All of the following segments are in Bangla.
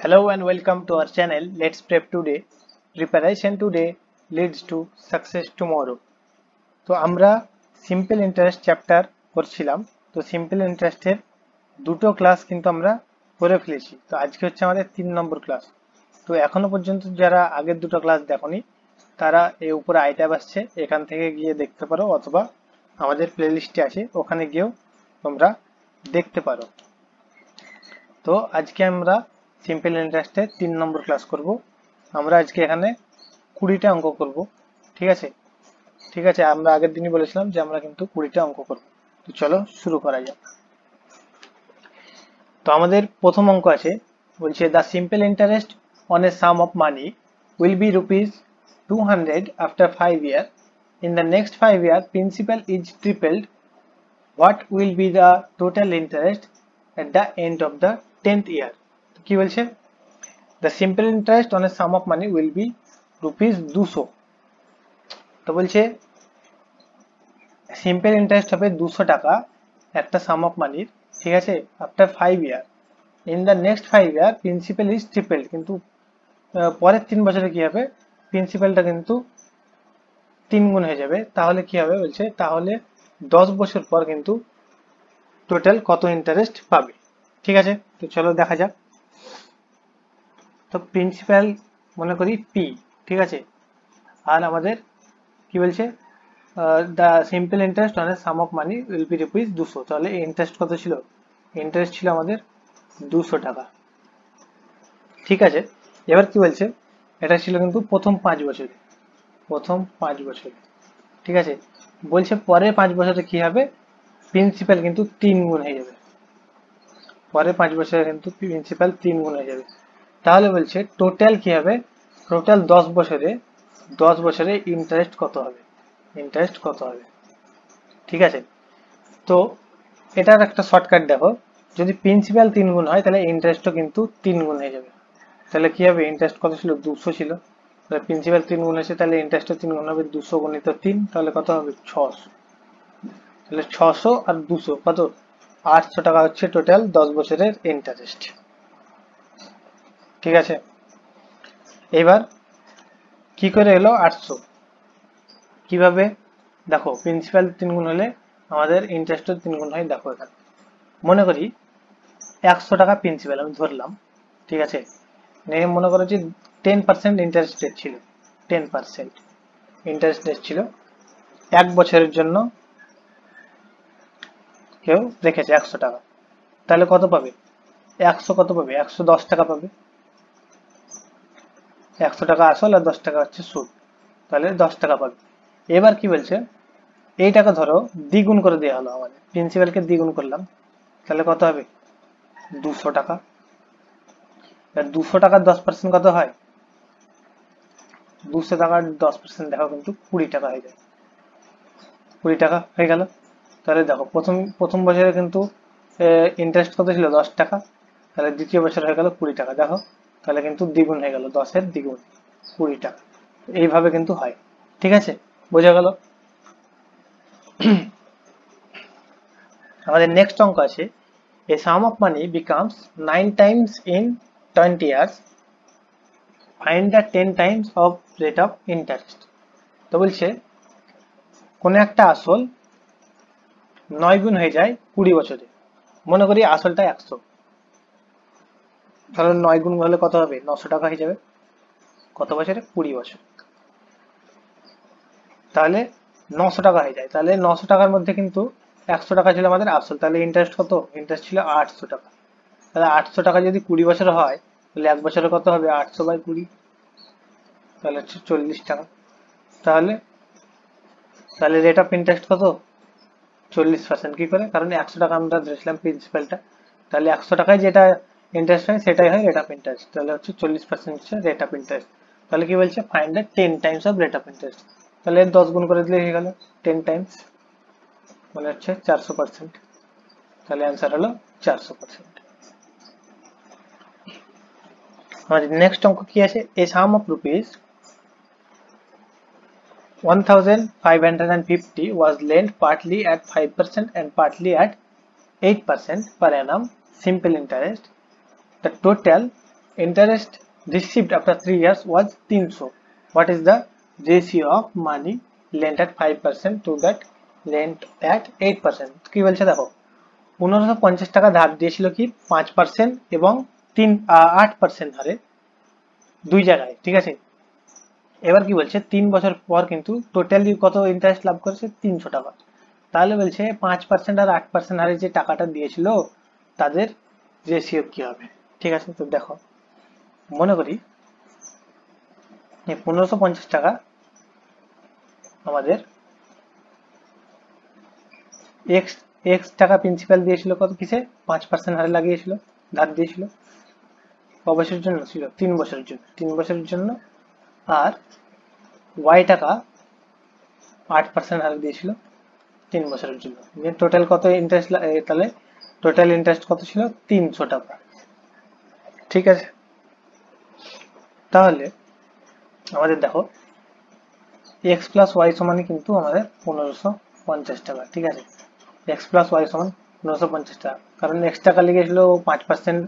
Hello and welcome to our channel. Let's prep today. Preparation today leads to success tomorrow. তো আমরা সিম্পল ইন্টারেস্ট চ্যাপ্টার করছিলাম। তো সিম্পল ইন্টারেস্টের দুটো ক্লাস কিন্তু আমরা করে ফেলেছি। তো আজকে হচ্ছে আমাদের 3 নম্বর ক্লাস। তো এখনো পর্যন্ত যারা আগের দুটো ক্লাস দেখোনি তারা এই উপরে আই ট্যাব আসছে, এখান থেকে গিয়ে দেখতে পারো, অথবা আমাদের প্লেলিস্টে আছে ওখানে গিয়েও তোমরা দেখতে পারো। তো আজকে আমরা সিম্পল ইন্টারেস্টের 3 নম্বর ক্লাস করব। আমরা আজকে এখানে 20টা অঙ্ক করব। ঠিক আছে, আমরা আগের দিনই বলেছিলাম যে আমরা কিন্তু 20টা অঙ্ক করব। তো চলো শুরু করা যাক। তো আমাদের প্রথম অঙ্ক আছে, বলছে the simple interest on a sum of money will be ₹200 after 5 year. In the next 5 year principal is tripled. What will be the total interest at the end of the 10th year? কি বলছে? The simple interest on a sum of money will be ₹200। তো বলছে সিম্পল ইন্টারেস্ট হবে 200 টাকা একটা সাম অফ মানির, ঠিক আছে, after 5 year. In the next 5 year principal is tripled, কিন্তু পরের 3 বছরে কি হবে, প্রিন্সিপালটা কিন্তু 3 গুণ হয়ে যাবে। তাহলে কি হবে বলছে, তাহলে 10 বছর পর কিন্তু টোটাল কত ইন্টারেস্ট পাবে। ঠিক আছে, তো চলো দেখা যাক। তো প্রিন্সিপাল মনে করি পি, ঠিক আছে, আর আমাদের কি বলছে, the simple interest on a sum of money will be ₹200। তাহলে ইন্টারেস্ট কত ছিল? ইন্টারেস্ট ছিল আমাদের 200 টাকা। ঠিক আছে, এবার কি বলছে, এটা ছিল কিন্তু প্রথম 5 বছরে, ঠিক আছে। বলছে পরে 5 বছরে কি হবে, প্রিন্সিপাল কিন্তু 3 গুণ হয়ে যাবে। পরে 5 বছরে কিন্তু প্রিন্সিপাল 3 গুণ হয়ে যাবে। তাহলে বলছে টোটাল কি হবে, টোটাল 10 বছরে ইন্টারেস্ট কত হবে, ঠিক আছে। তো এটার একটা শর্টকাট দেখো, যদি প্রিন্সিপাল 3 গুণ হয় তাহলে ইন্টারেস্টও কিন্তু 3 গুণ হয়ে যাবে। তাহলে কি হবে, ইন্টারেস্ট কত ছিল, 200 ছিল, তাহলে প্রিন্সিপাল 3 গুণ হয়েছে, তাহলে ইন্টারেস্টও 3 গুণ হবে, 200 গুণিত 3, তাহলে কত হবে, 600। তাহলে 600 আর 200 কত, 800 টাকা হচ্ছে টোটাল 10 বছরের ইন্টারেস্ট। ঠিক আছে, এবার কি করে এলো 800, কিভাবে দেখো, প্রিন্সিপাল 3 গুণ হলে আমাদের ইন্টারেস্টও 3 গুণ হয়। দেখো এখানে মনে করি 100 টাকা প্রিন্সিপাল আমি ধরলাম, ঠিক আছে, মনে করো যে 10% ইন্টারেস্ট রেট ছিল, 10% ইন্টারেস্ট রেট ছিল, 1 বছরের জন্য কেউ রেখেছে 100 টাকা। তাহলে কত পাবে, 110 টাকা পাবে। 100 টাকা আসল আর 10 টাকা হচ্ছে সুদ, তাহলে 10 টাকা পাবে। এবার কি বলছে, এই টাকা ধরো দ্বিগুণ করে দেওয়া হলো, আমাদের প্রিন্সিপালকে দ্বিগুণ করলাম, তাহলে কত হবে, 200 টাকা। 200 টাকার 10% কত হয়, 200 টাকার 10% দেখো কিন্তু 20 টাকা হয়ে যায়, 20 টাকা হয়ে গেল। তাহলে দেখো প্রথম বছরে কিন্তু ইন্টারেস্ট কত ছিল, 10 টাকা, তাহলে দ্বিতীয় বছর হয়ে গেল 20 টাকা। দেখো তাহলে কিন্তু দ্বিগুণ হয়ে গেল, 10-এর দ্বিগুণ 20 টাকা। এইভাবে কিন্তু হয়। ঠিক আছে, বোঝা গেল। আমাদের নেক্সট অঙ্ক আছে, a sum of money becomes 9 times in 20 years, find the 10 times of rate of interest। তো বলছে কোন একটা আসল 9 গুণ হয়ে যায় 20 বছরে। মনে করি আসলটা 100, তাহলে 9 গুণ হলে কত হবে, 900 টাকা হয়ে যাবে। কত বছরে, 20 বছর। তাহলে 900 টাকা হয়ে যায়। তাহলে 900 টাকার মধ্যে কিন্তু 100 টাকা ছিল আমাদের আসল, তাহলে ইন্টারেস্ট কত, ইন্টারেস্ট ছিল 800 টাকা। তাহলে 800 টাকা যদি 20 বছর হয়, তাহলে 1 বছরে কত হবে, 800/20, তাহলে হচ্ছে 40 টাকা। তাহলে রেট অফ ইন্টারেস্ট কত, 40%। কি করে, কারণ 100 টাকা আমরা ধরেছিলাম প্রিন্সিপালটা, তাহলে 100 টাকায় যেটা ইন্টারেস্ট হয় সেটাই হয় রেট অফ ইন্টারেস্ট। তাহলে হচ্ছে 40% হচ্ছে রেট অফ ইন্টারেস্ট। তাহলে কি বলছে, find the 10 Times of rate of interest. তাহলে 10 গুণ করে দিলে হয়ে গেল 10 টাইমস, মানে হচ্ছে 400%। তাহলে অ্যান্সার হলো 400%। আমাদের নেক্সট অঙ্ক কি আছে, a sum of ₹1,550 was lent partly at 5% and partly at 8% per annum simple interest. The total interest received after 3 years was 300. What is the ratio of money lent at 5% to that lent at 8%? কি বলছে দেখো, 1550 টাকা ধার দিয়েছিল কি 5% এবং 8% হারে দুই জায়গায়, ঠিক আছে। এবার কি বলছে 3 বছর পর কিন্তু টোটালি কত ইন্টারেস্ট লাভ করেছে 300 টাকা। তাহলে বলছে 5% আর 8% হারে যে টাকাটা দিয়েছিল তাদের রেশিও কি হবে, ঠিক আছে। তো দেখো মনে করি 1550 টাকা আমাদের এক্স টাকা প্রিন্সিপাল দিয়েছিল কত কিসে 5% হারে লাগিয়েছিল, ধার দিয়েছিল। ক বছরের জন্য ছিল 3 বছরের জন্য, 3 বছরের জন্য। আর ওয়াই টাকা 8% হারে দিয়েছিল 3 বছরের জন্য। টোটাল কত ইন্টারেস্ট, তাহলে টোটাল ইন্টারেস্ট কত ছিল 300 টাকা, ঠিক আছে। তাহলে আমাদের দেখো এক্স প্লাস ওয়াই সমান কিন্তু আমাদের 1550 টাকা, ঠিক আছে। এক্স প্লাস ওয়াই সমান 1550 টাকা, কারণ এক্স টাকা লেগেছিল 5%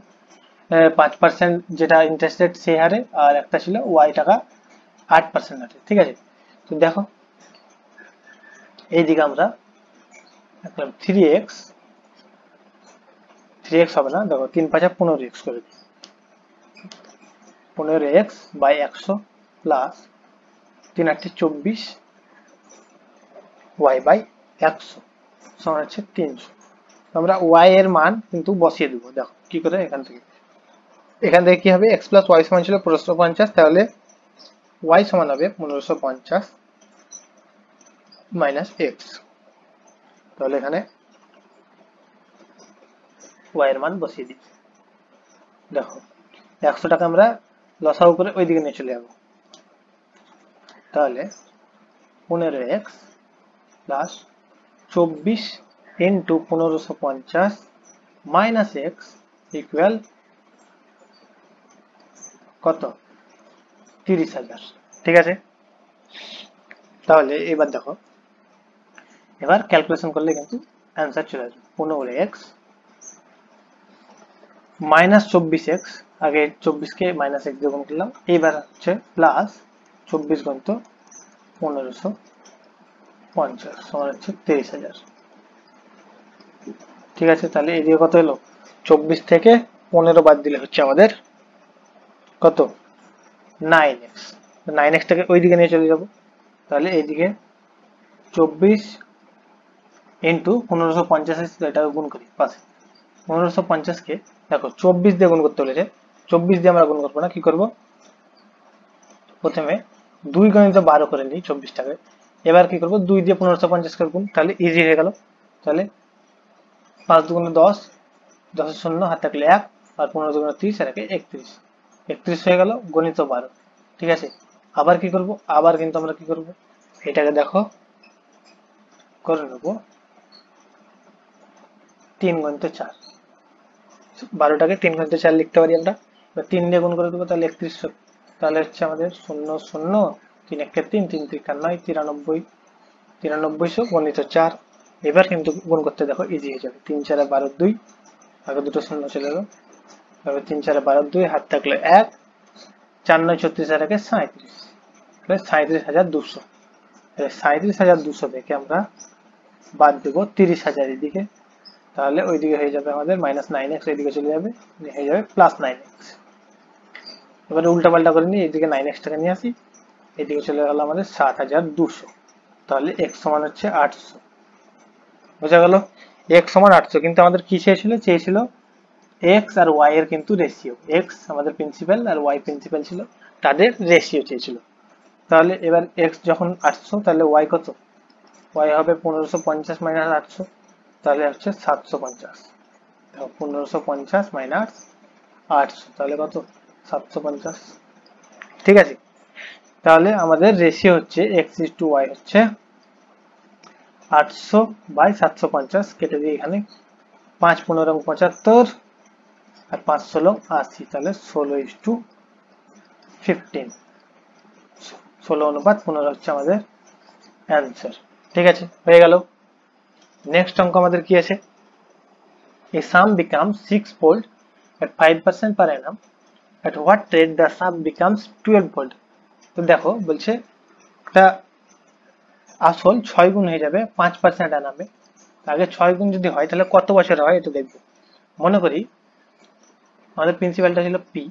যেটা ইন্টারেস্ট রেট সেই হারে, আর একটা ছিল ওয়াই টাকা 8% হারে, ঠিক আছে। তো দেখো এইদিকে আমরা 3x হবে না, দেখো 3 5 15x করে দিই, 15x by 100 plus 3 8 24 y by 100 সমান হচ্ছে 300। আমরা y এর মান কিন্তু বসিয়ে দেবো, দেখো কি করে। এখান থেকে কি হবে, x প্লাস ওয়াই সমান ছিল 1550, তাহলে y সমান হবে 1550 মাইনাস x। তাহলে এখানে y এর মান বসিয়ে দিই। দেখো 100 টাকা আমরা লসাগু করে ওইদিকে নিয়ে চলে যাবো, তাহলে 15x plus 24 into 1550 minus x equal কত 30,000, ঠিক আছে। তাহলে এবার দেখো, এবার ক্যালকুলেশন করলে কিন্তু অ্যান্সার চলে আসবে 15x মাইনাস 24x, আগে 24 কে মাইনাস x দিয়ে গুণ করলাম, এইবার হচ্ছে প্লাস 24 গুণিত 1550 সমান হচ্ছে 23,000, ঠিক আছে। তাহলে এদিকে কত হলো, 24 থেকে 15 বাদ দিলে হচ্ছে আমাদের কত 9x, 9x টাকে ওইদিকে নিয়ে চলে যাব। তাহলে এইদিকে 24 ইন্টু 1550 এটা গুণ করি পাশে, 1550 কে দেখো 24 দিয়ে গুণ করতে বলেছে, 24 দিয়ে আমরা গুণ করবো না, কি করব প্রথমে 2 গুণিত 12 করে নিই 24 টাকে। এবার কি করব 2 দিয়ে 1550 করে গুণ, তাহলে ইজি হয়ে গেল। তাহলে 5 দুগুণে 10, 10 শূন্য হাত থাকলে 1, আর 15 দুগুণে 30 আর 31, 31 হয়ে গেল গণিত 12, ঠিক আছে। আবার কি করব, আবার কিন্তু আমরা কি করব, এটাকে দেখো করে নেব 3 গুণিত 4, 12টাকে 3 গুণিত 4 লিখতে পারি আমরা। 3 দিয়ে গুণ করে দেবো, তাহলে 31, তাহলে হচ্ছে আমাদের 0 0 3 1 3 3 3 9 93, 9300 গণিত 4। এবার কিন্তু গুণ করতে দেখো ইজি হয়ে যাবে, 3 4 12 2, আগে দুটো শূন্য চলে গেল, তারপর 3 4 12 2 হাত থাকলে 1, 4 9 36 আর 1 37, তাহলে 37,200। 37,200 থেকে আমরা বাদ দেবো 30,000 এদিকে, তাহলে ওইদিকে হয়ে যাবে আমাদের মাইনাস 9x, এইদিকে চলে যাবে, হয়ে যাবে প্লাস 9x। এবারে উল্টা পাল্টা করে নিই, এইদিকে 9x টাকা নিয়ে আসি, এইদিকে চলে গেল আমাদের 7,200, তাহলে x সমান হচ্ছে 800, বোঝা গেল। x সমান 800, কিন্তু আমাদের কি চেয়েছিল x আর y এর কিন্তু রেশিও, x আমাদের প্রিন্সিপাল আর y প্রিন্সিপাল ছিল, তাদের রেশিও চেয়েছিল। তাহলে এবার x যখন 800, তাহলে y কত, y হবে 1550 মাইনাস 800, তাহলে হচ্ছে 750, 1550 মাইনাস 800, তাহলে কত 750, ঠিক আছে। তাহলে আমাদের রেশিও হচ্ছে x:y হচ্ছে 800 বাই 750, কেটে দিয়ে এখানে 5 15 75 আর 5 16 80, তাহলে 16:15, 16:15 হচ্ছে আমাদের অ্যান্সার, ঠিক আছে, হয়ে গেল। নেক্সট অঙ্ক আমাদের কি আছে, a sum becomes 6-fold at 5% per annum at what rate the sum becomes 12-fold। তো দেখো বলছে একটা আসল 6 গুণ হয়ে যাবে 5% আনামে। আগে 6 গুণ যদি হয় তাহলে কত বছর হয় এটা দেখবো। মনে করি আমাদের প্রিন্সিপালটা ছিল পি,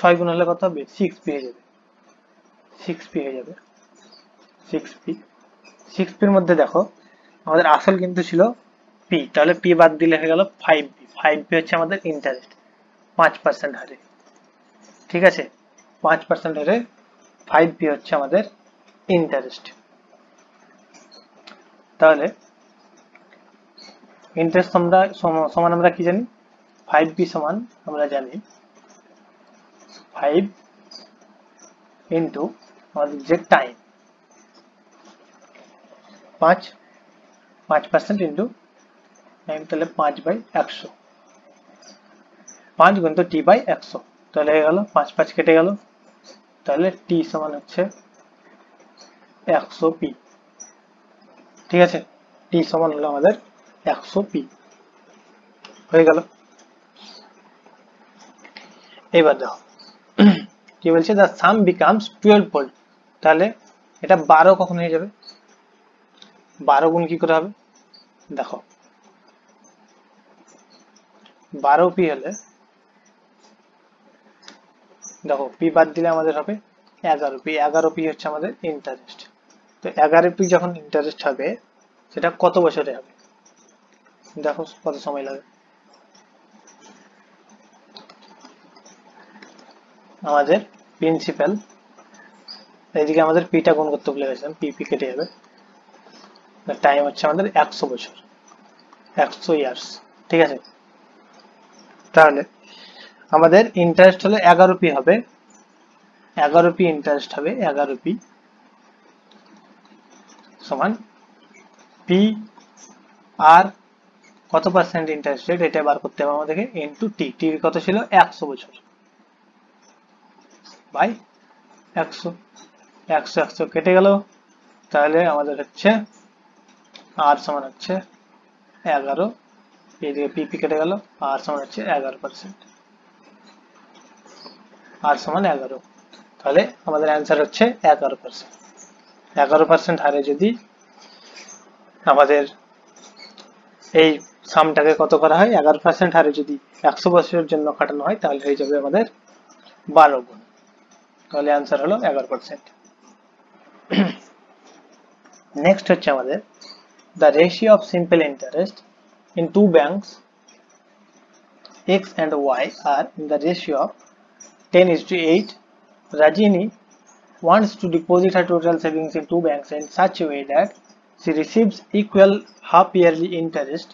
6 গুণ হলে কত হবে 6p হয়ে যাবে, 6p হয়ে যাবে, 6p। 6pর মধ্যে দেখো আমাদের আসল কিন্তু ছিল পি, তাহলে পি বাদ দিলে হয়ে গেল 5p। 5p হচ্ছে আমাদের ইন্টারেস্ট 5% হারে, ঠিক আছে, 5% হারে 5p হচ্ছে আমাদের ইন্টারেস্ট। তাহলে ইন্টারেস্ট সমান আমরা কি জানি, 5p সমান আমরা জানি 5 ইন্টু আমাদের যে টাইম, 5% ইন্টু টাইম, তাহলে 5/100, 5 গুণ তো t/100, তাহলে হয়ে গেল 5 কেটে গেল, তাহলে t সমান হচ্ছে 100p, ঠিক আছে, t সমান হলো আমাদের 100p হয়ে গেল। এবার দেখো কি বলছে, the sum becomes 12-fold, তাহলে এটা 12 কখন হয়ে যাবে, 12 গুণ কি করে হবে, দেখো 12p হলে দেখো p বাদ দিলে আমাদের হবে 11p, 11p হচ্ছে আমাদের ইন্টারেস্ট। তো 11p যখন ইন্টারেস্ট হবে সেটা কত বছরে হবে, দেখো কত সময় লাগে, আমাদের প্রিন্সিপাল এইদিকে আমাদের পিটা গুণ করতে ভুলে গেছিলাম, পি কেটে যাবে, টাইম হচ্ছে আমাদের 100 বছর, 100 ইয়ার্স, ঠিক আছে। তাহলে আমাদের ইন্টারেস্ট হলো 11p হবে, 11p ইন্টারেস্ট হবে, 11p সমান পি আর কত পার্সেন্ট ইন্টারেস্ট রেট এটা বার করতে হবে আমাদেরকে, ইন্টু টি, টি কত ছিল 100 বছর, বাই 100, 100 কেটে গেল, তাহলে আমাদের হচ্ছে আর সমান হচ্ছে 11, এইদিকে পিপি কেটে গেল, আর সমান হচ্ছে 11%, আর সমান 11, তাহলে আমাদের অ্যান্সার হচ্ছে 11%। 11% হারে যদি আমাদের এই সামটাকে কত করা হয়, 11% হারে যদি 100 বছরের জন্য খাটানো হয় তাহলে হয়ে যাবে আমাদের 12 গুণ, তাহলে অ্যান্সার হলো 11%। নেক্সট হচ্ছে আমাদের the ratio of simple interest in two banks X and Y are in the ratio of 10:8. Rajini wants to deposit her total savings in two banks in such a way that she receives equal half-yearly interest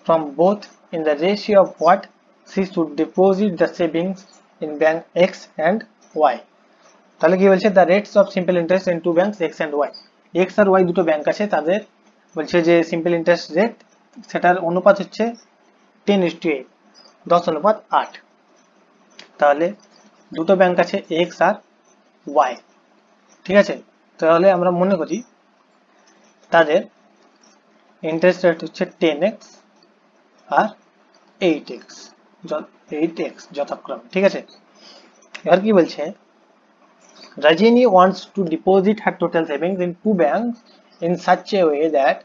from both in the ratio of what she should deposit the savings in bank X and Y. তাহলে কি বলছে, the rates of simple interest in two banks X and Y, X আর Y দুটো ব্যাংক আছে, তাদের বলছে যে সিম্পল ইন্টারেস্ট রেট সেটার অনুপাত হচ্ছে 10:8, 10:8। তাহলে দুটো ব্যাংক আছে এক্স আর ওয়াই, ঠিক আছে, তাহলে আমরা মনে করি তাদের ইন্টারেস্ট রেট হচ্ছে 10x আর 8x, 8x যথাক্রমে, ঠিক আছে। এবার কি বলছে, Rajini wants to deposit her total savings in two banks in such a way that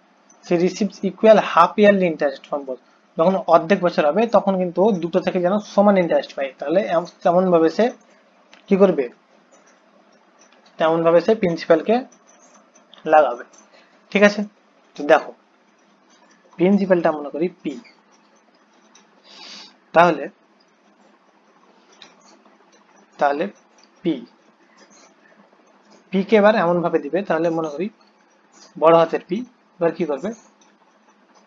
she receives equal half-yearly interest from both. যখন অর্ধেক বছর হবে তখন কিন্তু দুটো থেকে যেন সমান ইন্টারেস্ট পায়, তাহলে তেমন ভাবে সে কি করবে, তেমন ভাবে সে প্রিন্সিপালকে লাগাবে, ঠিক আছে। তো দেখো প্রিন্সিপালটা মনে করি পি, তাহলে পি পি কে এবার এমন ভাবে দিবে, তাহলে মনে করি বড় হাতের পি, এবার কি করবে,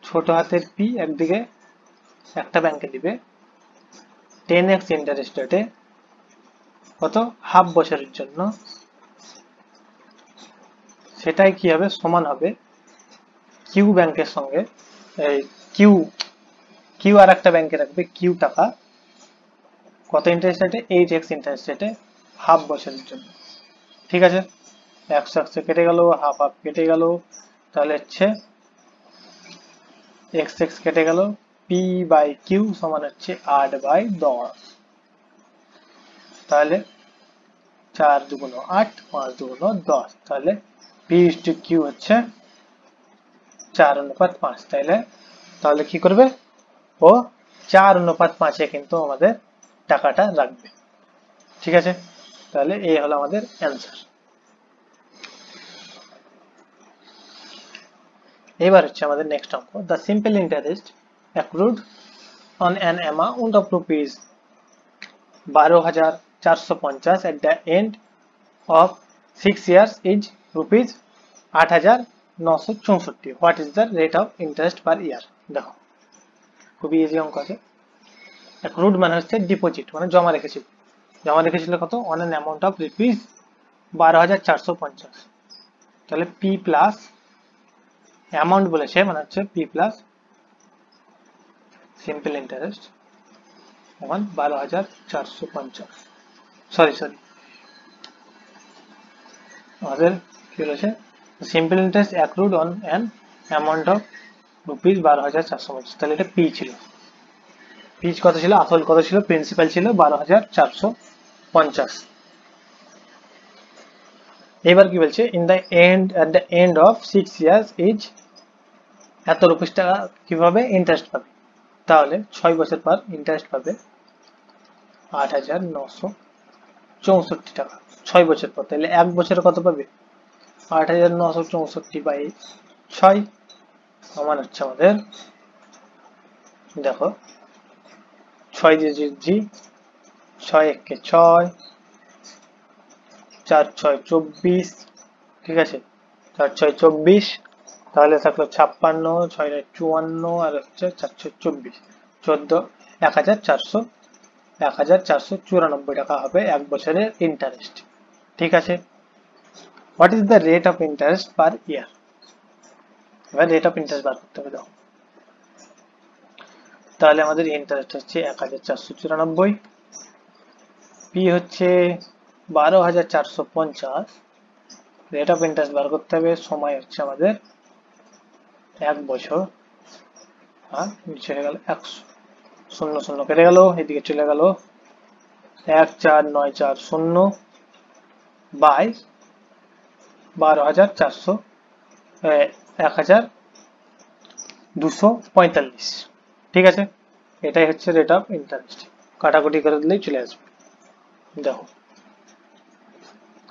ছোট হাতের পি একদিকে একটা ব্যাংকে দিবে 10x ইন্টারেস্ট রেটে, কত হাফ বছরের জন্য, সেটাই কি হবে সমান হবে কিউ ব্যাংকের সঙ্গে, কিউ আর একটা ব্যাংকে রাখবে কিউ টাকা, কত ইন্টারেস্ট রেটে 8x ইন্টারেস্ট রেটে হাফ বছরের জন্য, ঠিক আছে। 100 কেটে গেল, হাফ হাফ কেটে গেল, তাহলে হচ্ছে x কেটে গেল, p/q সমান হচ্ছে 8/10, তাহলে 4 দুগুণ 8, 5 দুগুণ 10, তাহলে P/Q হচ্ছে 4:5। তাহলে কি করবে ও 4:5-এ কিন্তু আমাদের টাকাটা রাখবে। ঠিক আছে, তাহলে এই হলো আমাদের অ্যান্সার। এবার হচ্ছে আমাদের নেক্সট অঙ্ক, the simple interest accrued on an amount of rupees 12,450 at the end of 6 years is rupees 8,964. What is the rate of interest per year? দেখো খুবই ইজি অঙ্ক আছে। অ্যাক্রুড মানে হচ্ছে ডিপোজিট, মানে জমা রেখেছিল। জমা রেখেছিল কত? On an amount of rupees 12,450। তাহলে পি প্লাস অ্যামাউন্ট বলেছে, মানে হচ্ছে পি প্লাস সিম্পল ইন্টারেস্ট সমান 12,450। সরি আমাদের কি বলেছে? Simple interest accrued on an amount of rupees 12,450। তাহলে এটা পি ছিল। পি কত ছিল? আসল কত ছিল? প্রিন্সিপাল ছিল 12,450। এবার কি বলছে? at the end of 6 years is এত রুপিস টাকা কিভাবে ইন্টারেস্ট পাবে। তাহলে 6 বছর পর ইন্টারেস্ট পাবে 8,964 টাকা 6 বছর পর। তাহলে 1 বছরে কত পাবে? 8,964/6 সমান হচ্ছে আমাদের, দেখো 6 দিয়ে জি 6 একে 6, 4 6 24, ঠিক আছে, 4 6 24, তাহলে থাকলো 56, 6 54 আর হচ্ছে 4 6 24, 14 1,494 টাকা হবে 1 বছরের ইন্টারেস্ট। ঠিক আছে, what is the rate of interest per year? এবার রেট অফ ইন্টারেস্ট বার করতে হবে। দেখো তাহলে আমাদের ইন্টারেস্ট হচ্ছে 1,494, পি হচ্ছে 12,450, রেট অফ ইন্টারেস্ট বার করতে হবে। সময় হচ্ছে আমাদের 1 বছর, আর নিচে হয়ে গেল 100, 0 0 কেটে গেল, এদিকে চলে গেল 1,4,9,4,0 বাই 12,400 1,245। ঠিক আছে, এটাই হচ্ছে রেট অফ ইন্টারেস্ট। কাটাকুটি করে দিলেই চলে আসবে। দেখো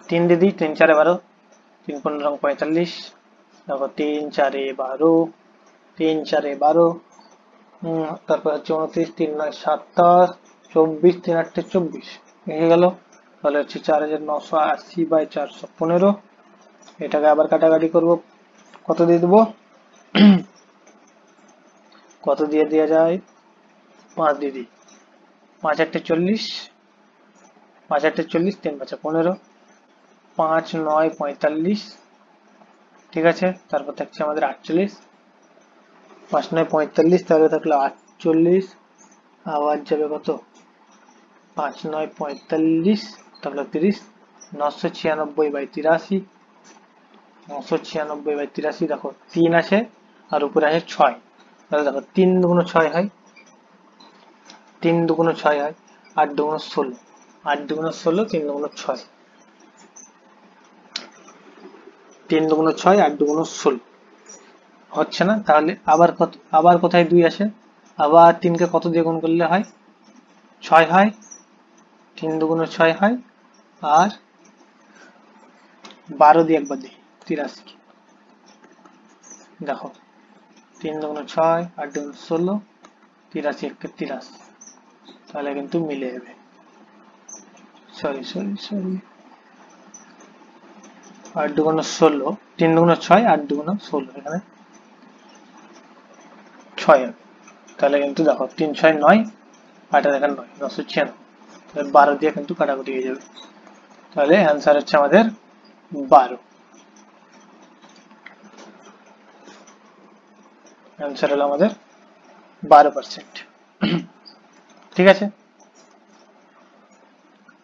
3 দিদি 3 4 12, 3 15 45, দেখো 3 4 12, 3 4 12, তারপর হচ্ছে 29, 3 9 27, 24, 3 8 24 হয়ে গেল। তাহলে হচ্ছে 4,980/415। এটাকে আবার কাটাকাটি করব, কত দিয়ে দেবো? কত দিয়ে দেওয়া যায়? 5 দিয়ে দিই, 5 8 40, 5 8 40, 3 5 15, 5 9 45। ঠিক আছে, তারপর থাকছে আমাদের 48, 5 9 45, তাহলে থাকলো 48, আবার যাবে কত? 5 9 45, তাহলে 30, 996/83, 996/83। দেখো 3 আছে আর উপরে আছে 6, তাহলে দেখো 3 দুগুণ 6 হয়, 3 দুগুণ 6 হয়, 8 দুগুণ 16, 8 দুগুণ 16, 3 দুগুণ 6, 3 দুগুণ 6, 8 দুগুণ 16 হচ্ছে না। তাহলে আবার কোথায় 2 আসে? আবার 3 কে কত দিয়ে গুণ করলে হয়? 6 হয়, 3 দুগুণ 6 হয়, আর 12 দিয়ে একবার দিই 83। দেখো 3 দুগুণ 6, 8 দুগুণ 16, 83 1 83, তাহলে কিন্তু মিলে যাবে। সরি 8 দুগুণ 16, 3 দুগুণ 6, 8 দুগুণ 16, এখানে 6 হবে। তাহলে কিন্তু দেখো 3 6 9, 8 এখানে 9, 996, 12 দিয়ে কিন্তু কাটাকুটি হয়ে যাবে। তাহলে অ্যান্সার হচ্ছে আমাদের 12। অ্যান্সার হলো আমাদের 12%। ঠিক আছে,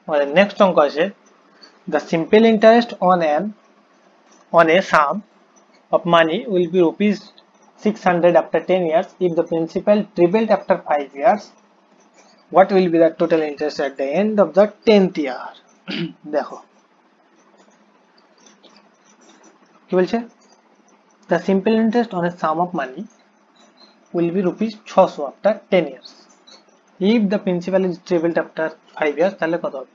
আমাদের নেক্সট অঙ্ক আছে, the simple interest on a sum of money will be rupees 600 after 10 years if the principal tripled after 5 years. what will be the total interest at the end of the 10th year? দেখো কি বলছে, the simple interest on a sum of money will be rupees 600 after 10 years. If the principal is tripled after 5 years, তাহলে কত হবে?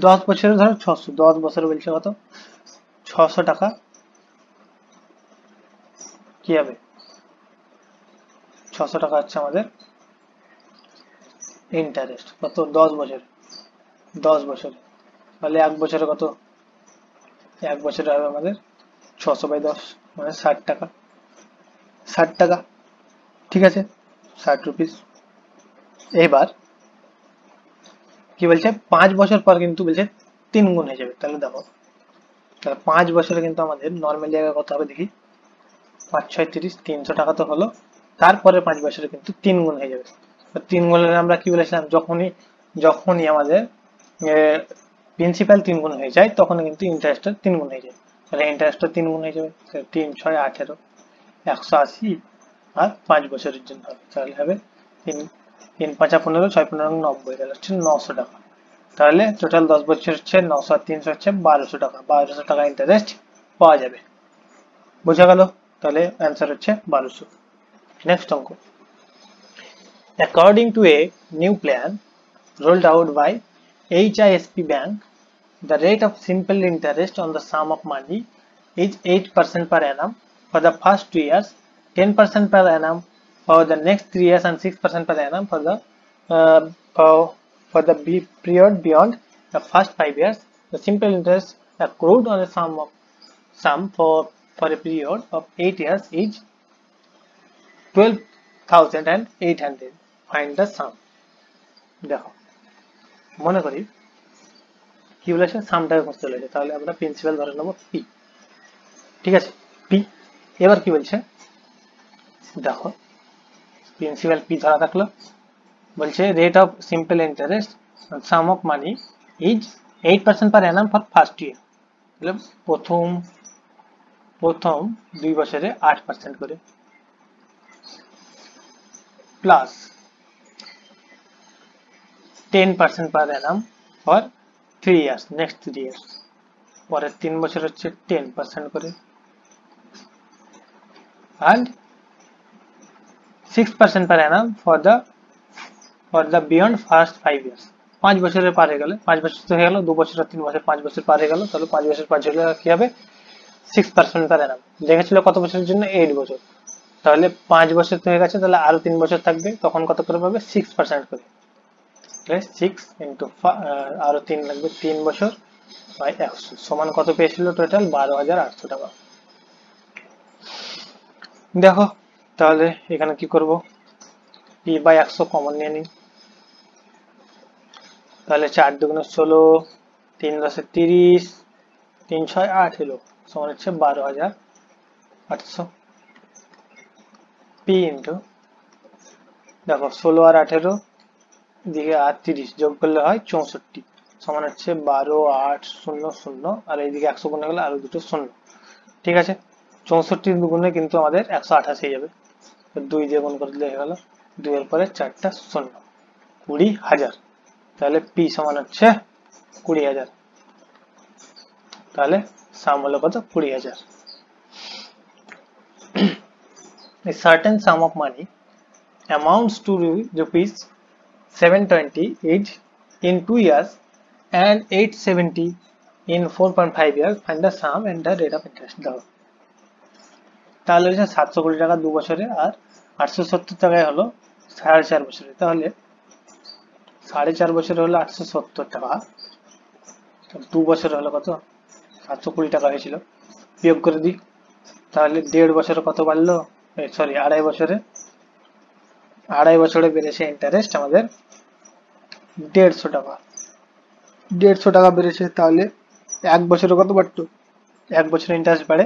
10 বছরে ধরো 600, 10 বছরে বলছে কত, 600 টাকা কি হবে, 600 টাকা হচ্ছে আমাদের ইন্টারেস্ট, কত 10 বছরে, 10 বছরে তাহলে এক বছরে কত, এক বছরে হবে আমাদের 600/10 মানে 60 টাকা, 60 টাকা, ঠিক আছে, 60 রুপিস। এবার কি বলছে 5 বছর পর কিন্তু বলছে 3 গুণ হয়ে যাবে, তাহলে দেখো তাহলে 5 বছরে কিন্তু আমাদের নর্মালি আগে কত হবে দেখি, 5 6 30, 300 টাকা তো হলো, তারপরে 5 বছরে কিন্তু 3 গুণ হয়ে যাবে। 3 গুণের আমরা কি বলেছিলাম, যখনই আমাদের প্রিন্সিপাল 3 গুণ হয়ে যায় তখন কিন্তু ইন্টারেস্টটা 3 গুণ হয়ে যায়, তাহলে ইন্টারেস্টটা 3 গুণ হয়ে যাবে, 3 6 18, 180 আর 5 বছরের জন্য হবে, তাহলে হবে 3 3 5 15, 6 15 90, তাহলে হচ্ছে 900 টাকা। তাহলে টোটাল 10 বছর হচ্ছে 900 আর 300 হচ্ছে 1200 টাকা, 1200 টাকা ইন্টারেস্ট পাওয়া যাবে, বোঝা গেল? তাহলে অ্যান্সার হচ্ছে 1200। নেক্সট অঙ্ক, according to a new plan rolled out by HISP Bank, the rate of simple interest on the sum of money is 8% per annum for the first 2 years, 10% per annum for the next 3 years, and 6% per annum for the period beyond the first 5 years. The simple interest accrued on a sum for a period of 8 years is 12,800. Find the sum. দেখো মনে করি কি বলেছে, সামটাকে খুঁজতে বলেছে, তাহলে আমরা প্রিন্সিপাল ধরে নেবো পি, ঠিক আছে, পি। এবার কি বলছে দেখো, প্রিন্সিপাল পি ধরা থাকলো, বলছে rate of simple interest some of money is 8% per Anam for first year, তাহলে প্রথম 2 বছরে 8% করে, plus 10% per Anam for 3 years, next 3 years, পরের 3 বছর হচ্ছে 10% করে, and 6% per annum for the beyond first 5 years. 5 বছরের পার হয়ে গেলে, 5 বছর তো হয়ে গেল, 2 বছর আর 3 বছর, 5 বছর পার হয়ে গেল, তাহলে 5 বছর পার হলে কি হবে 6% per annum। দেখেছিল কত বছরের জন্য, 8 বছর, তাহলে 5 বছর তো হয়ে গেছে, তাহলে আরো 3 বছর থাকবে, তখন কত করে পাবে 6% করে, তাহলে 6 ইন্টু আরো 3 লাগবে, 3 বছর বাই 100 সমান কত পেয়েছিল টোটাল 12,800 টাকা। দেখো তাহলে এখানে কি করব, পি বাই 100 কমন নিয়ে নিই, তাহলে 4 দুগুণে 16, 3 10 30, 3 6 8 এলো, সমান হচ্ছে 12,800। পি ইন্টু দেখো 16 আর 18 দিকে আর 30 যোগ করলে হয় 64, সমান হচ্ছে 12 8 0 0, আর এইদিকে 100 গুণে গেলে আরো দুটো 0, ঠিক আছে। 64 দুগুণে কিন্তু আমাদের 128 হয়ে যাবে, 2 দিয়ে গুণ করলে হয়ে গেল, 2 এর পরে 4টা 0, 20,000, তাহলে পি সমান হচ্ছে 20,000, তাহলে সাম হলো কত 20,000। A certain sum of money amounts to rupees 720 each in 2 years and 870 in 4.5 years. Find the sum and the rate of interest. দাও, তাহলে হচ্ছে 700 কোটি টাকা 2 বছরে আর 870 টাকায় হলো 4.5 বছরে, তাহলে 4.5 বছরে হলো 870 টাকা, 2 বছরে হলো কত 720 টাকা হয়েছিল, বিয়োগ করে দিই, তাহলে 1.5 বছরে কত বাড়লো, সরি 2.5 বছরে বেড়েছে ইন্টারেস্ট আমাদের 150 টাকা, 150 টাকা বেড়েছে, তাহলে 1 বছরে কত বাড়তো, 1 বছরে ইন্টারেস্ট বাড়ে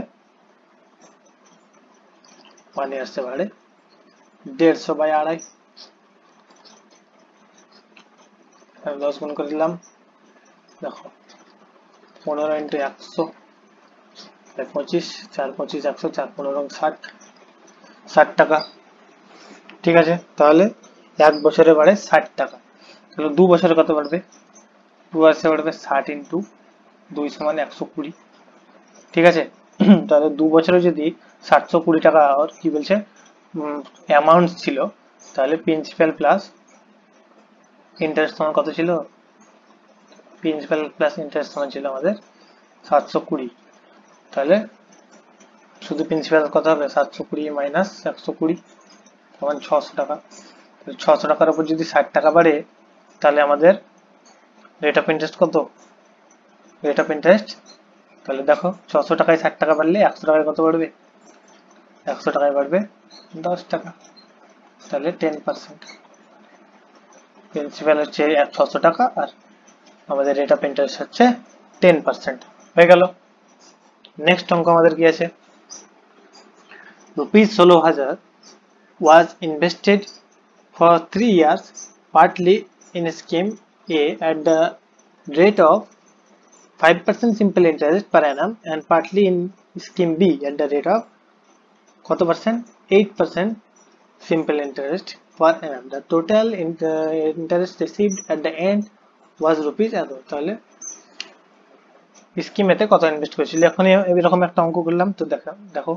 1 ইয়ার্সে বাড়ে 150 বাই 2.5, 10 গুণ করে দিলাম, দেখো 15 ইন্টু 100, 25, 4 25 100, 4 15 60 টাকা, ঠিক আছে। তাহলে 1 বছরে বাড়ে 60 টাকা, তাহলে 2 বছরে কত বাড়বে? 2 বছরে বাড়বে 60 ইন্টু 2 সমান 120। ঠিক আছে। তাহলে 2 বছরে যদি 720 টাকা আর কি বলছে অ্যামাউন্ট ছিল, তাহলে প্রিন্সিপাল প্লাস ইন্টারেস্ট সমান কত ছিল? প্রিন্সিপাল প্লাস ইন্টারেস্ট সমান ছিল আমাদের 720। তাহলে শুধু প্রিন্সিপাল কত হবে? 720 মাইনাস 120 সমান 600 টাকা। 600 টাকার উপর যদি 60 টাকা বাড়ে, তাহলে আমাদের রেট অফ ইন্টারেস্ট কত? রেট অফ ইন্টারেস্ট, তাহলে দেখো 600 টাকায় 60 টাকা বাড়লে 100 টাকায় কত বাড়বে? 100 টাকায় বাড়বে 10 টাকা। তাহলে 10%। প্রিন্সিপাল হচ্ছে 600 টাকা আর আমাদের রেট অফ ইন্টারেস্ট হচ্ছে 10%। হয়ে গেল। নেক্সট অঙ্ক আমাদের কি আছে? Rupees 16,000 was invested for 3 years, partly in scheme A at the rate of 5% simple interest per annum and partly in scheme B at the rate of কত percent? 8% simple interest per annum. The total interest received at the end was rupees এত। তাহলে স্কিমেতে কত ইনভেস্ট করেছিল? এখন এরকম একটা অঙ্ক করলাম তো দেখো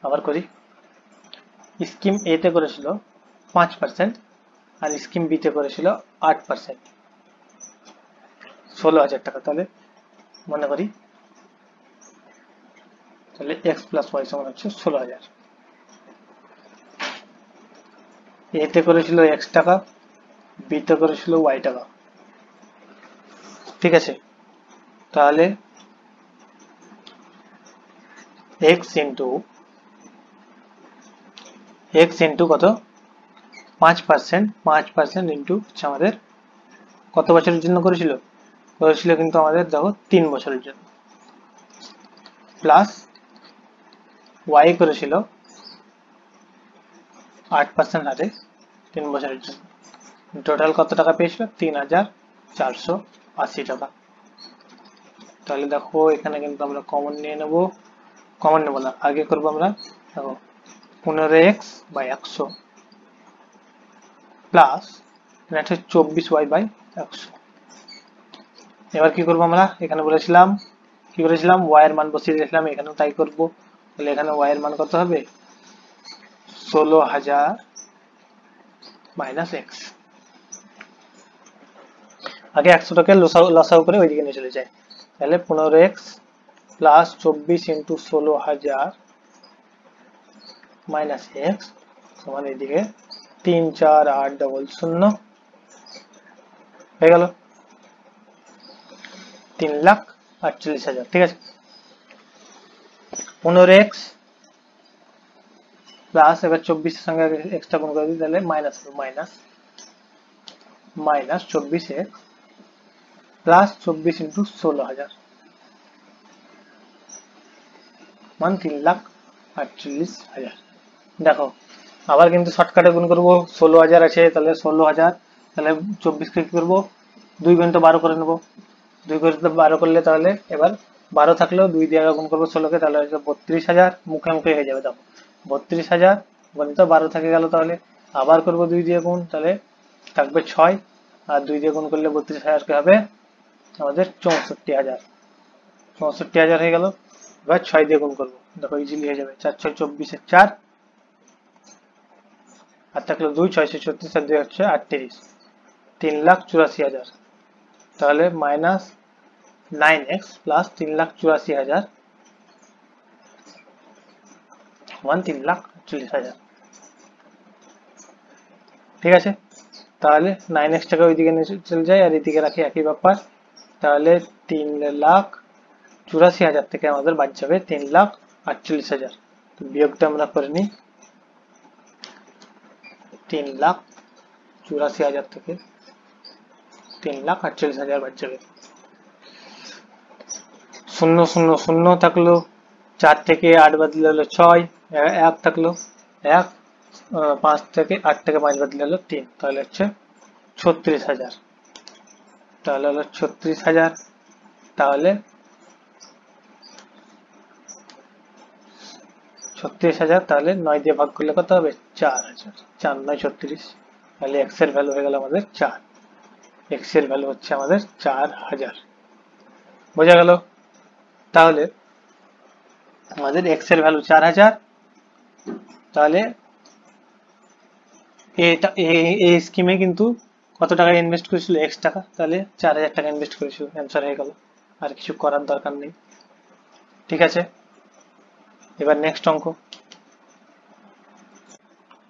আবার করি। স্কিম এ তে করেছিল 5% আর স্কিম বি তে করেছিল 8%, 16,000 টাকা। তাহলে মনে করি তাহলে x প্লাস ওয়াই সমান হচ্ছে 16,000। এ তে করেছিল x টাকা, বি তে করেছিল y টাকা। ঠিক আছে। তাহলে x ইন্টু কত? 5% ইন্টু হচ্ছে আমাদের কত বছরের জন্য করেছিল? করেছিল কিন্তু আমাদের দেখো 3 বছরের জন্য, প্লাস ওয়াই করেছিল 8% হারে 3 বছরের জন্য। টোটাল কত টাকা পেয়েছিল? 3,480 টাকা। তাহলে দেখো এখানে কিন্তু আমরা কমন নিয়ে নেব, কমন নেব না, আগে করবো আমরা দেখো 15x by 100 plus 24y by 100। এবার কি করবো আমরা? এখানে বলেছিলাম কি করেছিলাম? y এর মান বসিয়ে দিয়েছিলাম, এখানেও তাই করবো। তাহলে এখানে y এর মান কত হবে? 16,000 মাইনাস x। আগে 100টাকে লসাগু করে ওইদিকে নিয়ে চলে যায়। তাহলে 15x plus 24 into 16,000 minus x সমান এইদিকে 3,4,800 হয়ে গেল 3,48,000। ঠিক আছে। 15x প্লাস এবার 24 এর সঙ্গে এক্সট্রা গুণ করে দিই, তাহলে minus minus 24x plus 24 into 16,000 মান 3,48,000। দেখো আবার কিন্তু শর্টকাটে গুণ করবো। 16,000 আছে, তাহলে 16,000, তাহলে 24কে কি করবো? 2 গুণিত 12 করে নেবো। 2 গুণিত 12 করলে তাহলে এবার 12 থাকলেও 2 দিয়ে গুণ করবো 16কে, তাহলে হচ্ছে 32,000। মুখে মুখে হয়ে যাবে। দেখো 32,000 গণিত 12 থেকে গেল, তাহলে আবার করবো 2 দিয়ে গুণ, তাহলে থাকবে 6 আর 2 দিয়ে গুণ করলে 32,000 কে হবে আমাদের 64,000। 64,000 হয়ে গেল। এবার 6 দিয়ে গুণ করবো, দেখো ইজিলি হয়ে যাবে। 4 6 24 4 আর থাকলো 2, 6 36 আর 2 হচ্ছে 38, 3,84,000। তাহলে মাইনাস 9x প্লাস 3,84,000 সমান 3,48,000। ঠিক আছে। তাহলে 9x টাকা ওইদিকে নিয়ে চলে যায় আর এদিকে রাখি একই ব্যাপার। তাহলে 3,84,000 থেকে আমাদের বাদ যাবে 3,48,000। তো বিয়োগটা আমরা করে নিই। 3,84,000 থেকে 3,48,000 বাদ যাবে। 0 0 0 থাকলো, 4 থেকে 8 বাদ দিলে হলো 6, 1 থাকলো 1, 5 থেকে 8 থেকে 5 বাদ দিলে হলো 3, তাহলে হচ্ছে 36,000। তাহলে হলো 36,000। তাহলে 36,000, তাহলে 9 দিয়ে ভাগ করলে কত হবে? 4,000। 4 9 36, তাহলে x এর ভ্যালু হয়ে গেল আমাদের 4। এক্স এর ভ্যালু হচ্ছে আমাদের 4000। বোঝা গেল? তাহলে আমাদের এক্স এর ভ্যালু 4000। তাহলে এটা এই স্কিমে কিন্তু কত টাকা ইনভেস্ট করেছিল? এক্স টাকা। তাহলে 4000 টাকা ইনভেস্ট করেছিল, অ্যান্সার হয়ে গেল। আর কিছু করার দরকার নেই। ঠিক আছে, এবার নেক্সট অঙ্ক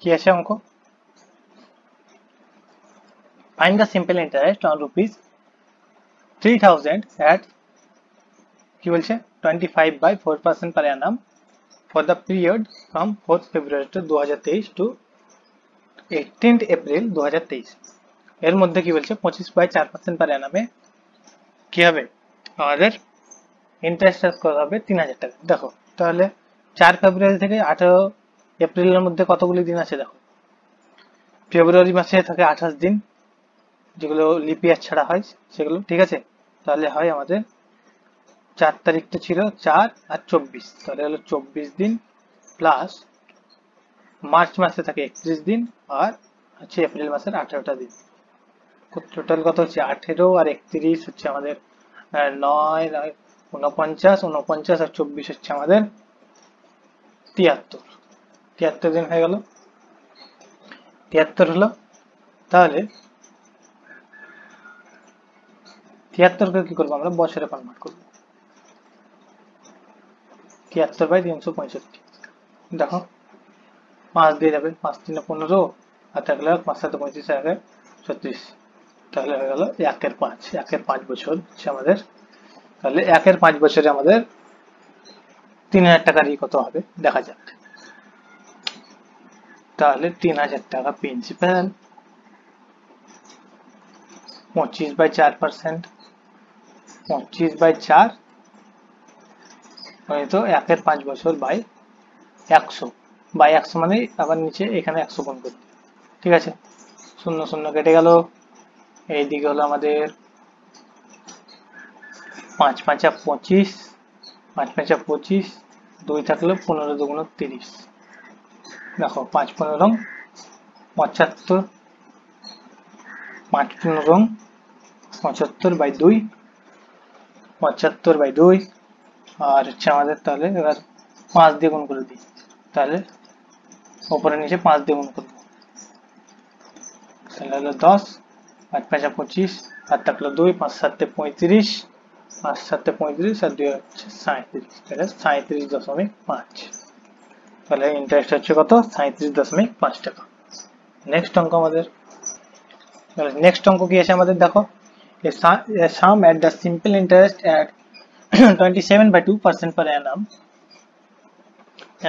কি আছে? অঙ্ক find the simple interest on rupees 3000 at কি বলছে 25/4% per annum for the period from 4th February 2023 to 18th April 2023। এর মধ্যে কি বলছে 25/4% per annum এ কি হবে আমাদের ইন্টারেস্ট চার্জ করা হবে 3000 টাকা। দেখো তাহলে 4 ফেব্রুয়ারি থেকে 18 এপ্রিলের মধ্যে কতগুলি দিন আছে? দেখো ফেব্রুয়ারি মাসে থাকে 28 দিন, যেগুলো লিপ ইয়ার ছাড়া হয় সেগুলো। ঠিক আছে, তাহলে হয় আমাদের 4 তারিখটা ছিল 4 আর 24, তাহলে হলো 24 দিন, প্লাস মার্চ মাসে থাকে 31 দিন, আর হচ্ছে এপ্রিল মাসের 18টা দিন। টোটাল কত হচ্ছে 18 আর 31 হচ্ছে আমাদের 9 49, 49 আর 24 হচ্ছে আমাদের 73 দিন হয়ে গেল। 73 হলো। তাহলে 73কে কি করবো আমরা? বছরে কনভার্ট করবো। 73/365। দেখো 5 দিয়ে যাবে, 5 3 15, আর থাকলে 5 7 35 আগে 36, তাহলে হয়ে গেল 1/5। 1/5 বছর হচ্ছে আমাদের। তাহলে 1/5 বছরে আমাদের 3000 টাকারই কত হবে দেখা যাক। তাহলে 3000 টাকা প্রিন্সিপাল, 25/4%, 25/4 তো 1/5 বছর বাই 100, বাই 100 মানে আবার নিচে এখানে 100 গুণ করতে। ঠিক আছে, 0 0 কেটে গেল। এইদিকে হলো আমাদের 5 5 25, 5 5 25, 2 থাকলো 15 2 30। দেখো 5 15 75, 5 15 75/2, 75/2, আর হচ্ছে আমাদের তাহলে এবার 5 দিয়ে গুণ করে দিই, তাহলে উপরে নিচে 5 দিয়ে গুণ করবো, তাহলে হলো 10, 5 5 25, আর থাকলো 2, 5 7 35, 5 7 35 আর 2 হচ্ছে 37, তাহলে 37.5। তাহলে ইন্টারেস্ট হচ্ছে কত? 37.5 টাকা। নেক্সট অঙ্ক আমাদের, নেক্সট অঙ্ক কি আছে আমাদের? দেখো a sum at the simple interest at 27/2% per annum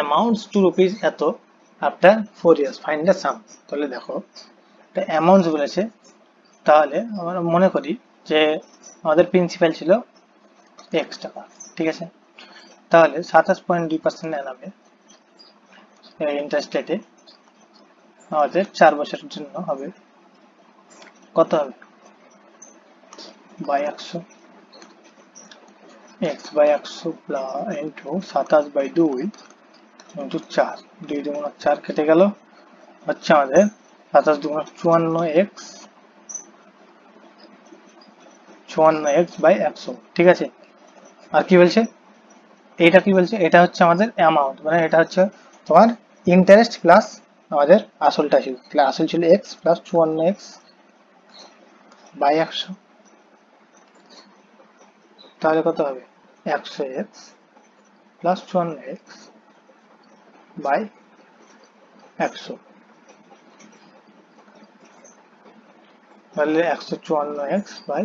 amounts to rupees এত after 4 years, find the sum। তাহলে দেখো এটা অ্যামাউন্টস বলেছে, তাহলে আমরা মনে করি যে আমাদের প্রিন্সিপাল ছিল x টাকা। ঠিক আছে, তাহলে 27.2% অ্যানামে ইন্টারেস্ট রেটে আমাদের 4 বছরের জন্য হবে কত? হবে by 100, x by 100 plus into 27/2 into 4, 2 2 4 কেটে গেল, হচ্ছে আমাদের 27 2 54x, 54x বাই 100। ঠিক আছে, আর কি বলছে? এইটা কি বলছে? এটা হচ্ছে আমাদের অ্যামাউন্ট, মানে এটা হচ্ছে তোমার ইন্টারেস্ট প্লাস আমাদের আসলটা ছিল, আসল ছিল x প্লাস 54x বাই 100, তাহলে কত হবে? 100x প্লাস 54x বাই 100, তাহলে 154x বাই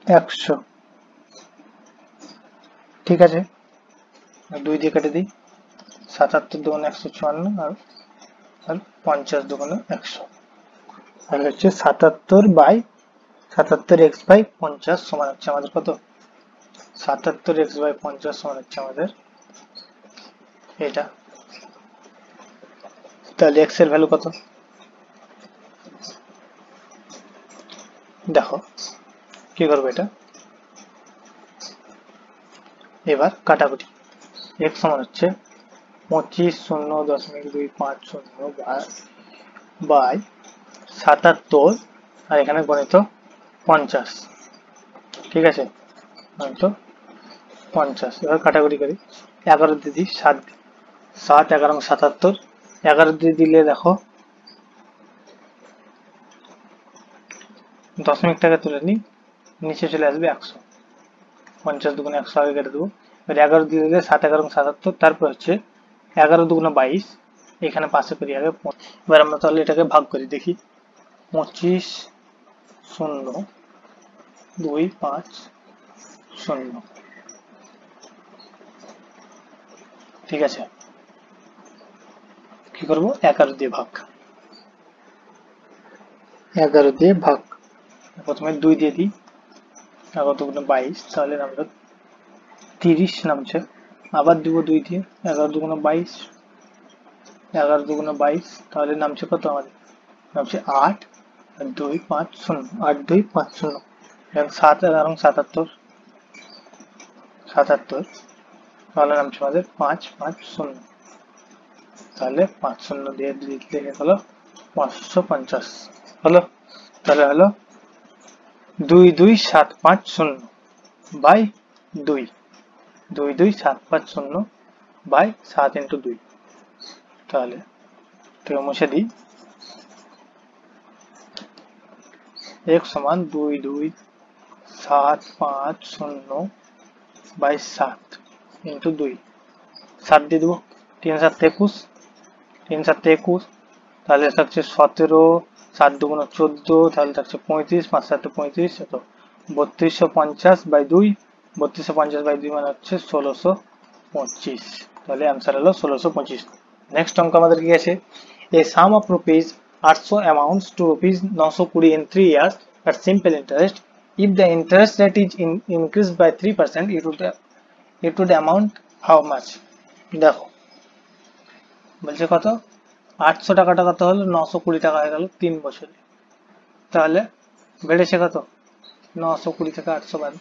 100। ঠিক আছে, 2 দিয়ে কেটে দিই, 77 2 154, আর 50 2 100, আর হচ্ছে 77/77x বাই 50 সমান হচ্ছে আমাদের কত? 77x বাই 50 সমান হচ্ছে আমাদের এটা। তাহলে x এর ভ্যালু কত? দেখো কি করবো এটা, এবার কাটাকুটি। x সমান হচ্ছে 25 0.250 বাই 77 আর এখানে গণিত 50। ঠিক আছে, গণিত 50। এবার কাটাকুটি করি, 11 দিয়ে দিই, 7 দিই, 7 11 77, 11 দিয়ে দিলে দেখো দশমিক টাকা তুলে নিই, নিচে চলে আসবে 100, 50 দুগুণে 100 আগে কেটে দেবো। এবার 11 দিয়ে দিলে 7 11 77, তারপর হচ্ছে 11 দুগুণে 22, এখানে পাশে করি আগে। এবার আমরা তাহলে এটাকে ভাগ করি, দেখি 25 0 2 5 0। ঠিক আছে, কি করবো, 11 দিয়ে ভাগ, 11 দিয়ে ভাগ। প্রথমে 2 দিয়ে দিই, 11 দুগুণে 22, তাহলে নামলো 30 নামছে। আবার দিব 2 দিয়ে, 11 দুগুণে 22, 11 দুগুণে 22, তাহলে নামছে কত আমাদের, নামছে 8 আর 2 5 0, 8 2 5 0। এবং 7 11 77, 77, তাহলে নামছে আমাদের 5 5 0, তাহলে 5 0 দিয়ে লিখে হলো 550 হলো। তাহলে হলো 22750 বাই 2, 22750 বাই 7 ইন্টু 2। তাহলে থেকে মুছে দিই, x সমান 22750 বাই 7 ইন্টু 2, 7 দিয়ে দেবো, 3 7 21, 3 7 21, তাহলে থাকছে 17, 7 দুগুণ 14, তাহলে থাকছে 35, 5 7 35, এত 3250 বাই 2, 3250 বাই 2 মানে হচ্ছে 1625। তাহলে অ্যান্সার হলো 1625। নেক্সট অঙ্ক আমাদের কি আছে, a sum of rupees 800 amounts to rupees 920 in 3 years at simple interest. If the interest rate is increased by 3%, it would amount how much? দেখো বলছে কত, 800 টাকাটা কত হলো, 920 টাকা হয়ে গেল 3 বছরে। তাহলে বেড়েছে কত, 920 থেকে 800 বাড়ে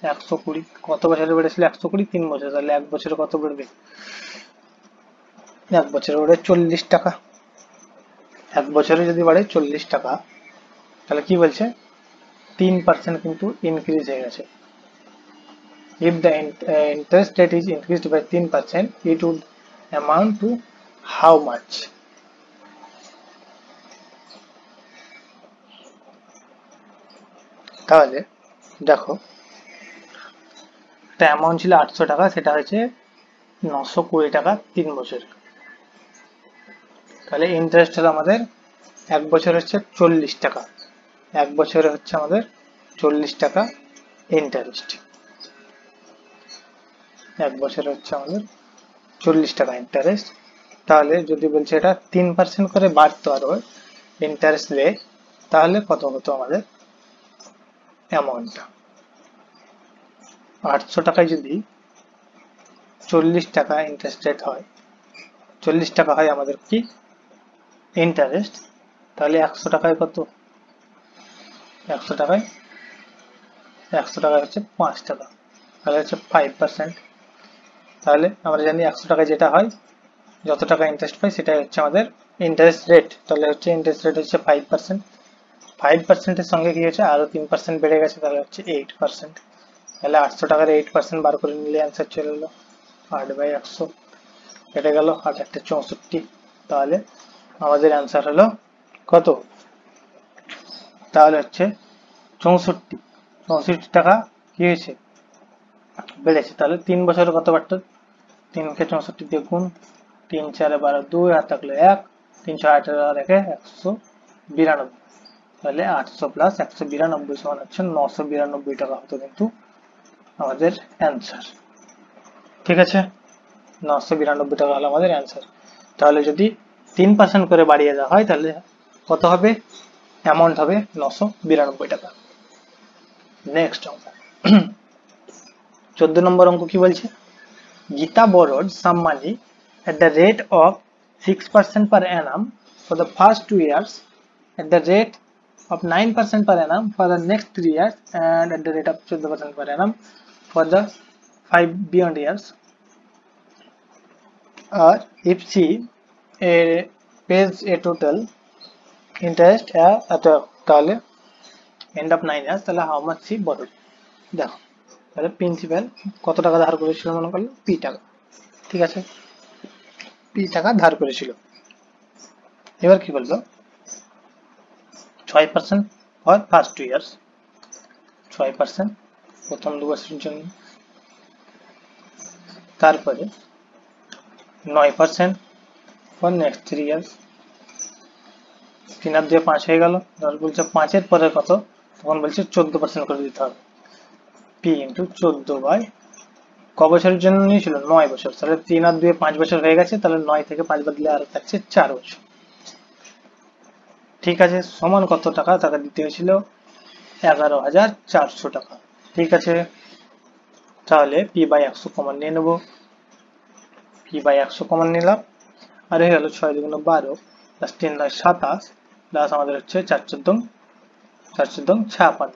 120। কত বছরে বেড়েছিল, 120, 3 বছর, তাহলে 1 বছরে কত বেড়বে, 1 বছরে বেড়ে 40 টাকা। 1 বছরে যদি বাড়ে 40 টাকা, তাহলে কি বলছে, 3% কিন্তু ইনক্রিজ হয়ে গেছে। If the interest rate is increased by 3%, it would amount to how much? তাহলে দেখো, একটা অ্যামাউন্ট ছিল 800 টাকা, সেটা হচ্ছে 920 টাকা 3 বছরে। তাহলে ইন্টারেস্ট হলো আমাদের 1 বছর হচ্ছে 40 টাকা, 1 বছরে হচ্ছে আমাদের 40 টাকা ইন্টারেস্ট, 1 বছরে হচ্ছে আমাদের 40 টাকা ইন্টারেস্ট। তাহলে যদি বলছে এটা 3% করে বাড়তো আরো ইন্টারেস্ট রেট, তাহলে কত হতো আমাদের অ্যামাউন্টটা, 800 টাকায় যদি 40 টাকা ইন্টারেস্ট রেট হয়, 40 টাকা হয় আমাদের কি ইন্টারেস্ট, তাহলে 100 টাকায় কত, 100 টাকায় 100 টাকা হচ্ছে 5 টাকা, তাহলে হচ্ছে 5%। তাহলে আমরা জানি 100 টাকায় যেটা হয়, যত টাকা ইন্টারেস্ট পাই সেটাই হচ্ছে আমাদের ইন্টারেস্ট রেট। তাহলে হচ্ছে ইন্টারেস্ট রেট হচ্ছে 5%। 5%-এর সঙ্গে কি হচ্ছে, আরো 3% বেড়ে গেছে, তাহলে হচ্ছে 8%। তাহলে 800 টাকার 8% বার করে নিলে অ্যান্সার চলে এলো 8/100, কেটে গেল 8 একটা 64। তাহলে আমাদের অ্যান্সার হলো কত, তাহলে হচ্ছে 64 টাকা কি হয়েছে, বেড়েছে। তাহলে 3 বছরে কত বাড়তো, 3 কে 64 দিয়ে গুণ, 3 4 12 2, আর থাকলো 1, 3 6 18 আর 1 192, তাহলে 800 প্লাস 192 সমান হচ্ছে 992 টাকা হতো কিন্তু আমাদের অ্যান্সার। ঠিক আছে, 992 টাকা হলো আমাদের অ্যান্সার। তাহলে যদি 3% করে বাড়িয়ে দেওয়া হয়, তাহলে কত হবে, অ্যামাউন্ট হবে 992 টাকা। নেক্সট অঙ্ক 14 নম্বর অঙ্ক কি বলছে, Gita borrowed some money at the rate of 6% per annum for the first 2 years, at the rate of 9% per annum for the next 3 years, and at the rate of 14% per annum for the 5 beyond years. Or if she pays a total interest এত, তাহলে এন্ড অফ 9 ইয়ার্স, তাহলে হাউ মাচ সি বরোড। দেখো তাহলে প্রিন্সিপাল কত টাকা ধার করেছিল মনে করলো পি টাকা, ঠিক আছে, পি টাকা ধার করেছিল। এবার কি বললো 6% ফর ফার্স্ট 2 ইয়ার্স, 6% প্রথম 2 বছরের জন্য, তারপরে 9% ফর নেক্সট 3 ইয়ার্স। 3 আর 2 5 হয়ে গেল, তাহলে বলছে 5-এর পরে কত, তখন বলছে 14% করে দিতে হবে, পি ইন্টু 14 বাই ক বছরের জন্য নিয়েছিল 9 বছর, তাহলে 3 আর 2 5 বছর হয়ে গেছে, তাহলে 9 থেকে 5 বাদ দিলে আর থাকছে 4 বছর, ঠিক আছে, সমান কত টাকা টাকা দিতে হয়েছিল 11,400 টাকা, ঠিক আছে। তাহলে পি বাই 100 কমন নিয়ে নেবো, পি বাই 100 কমন নিলাম, আর হয়ে গেল 6 দুগুণ 12 প্লাস 3 9 27 প্লাস আমাদের হচ্ছে 4 14 56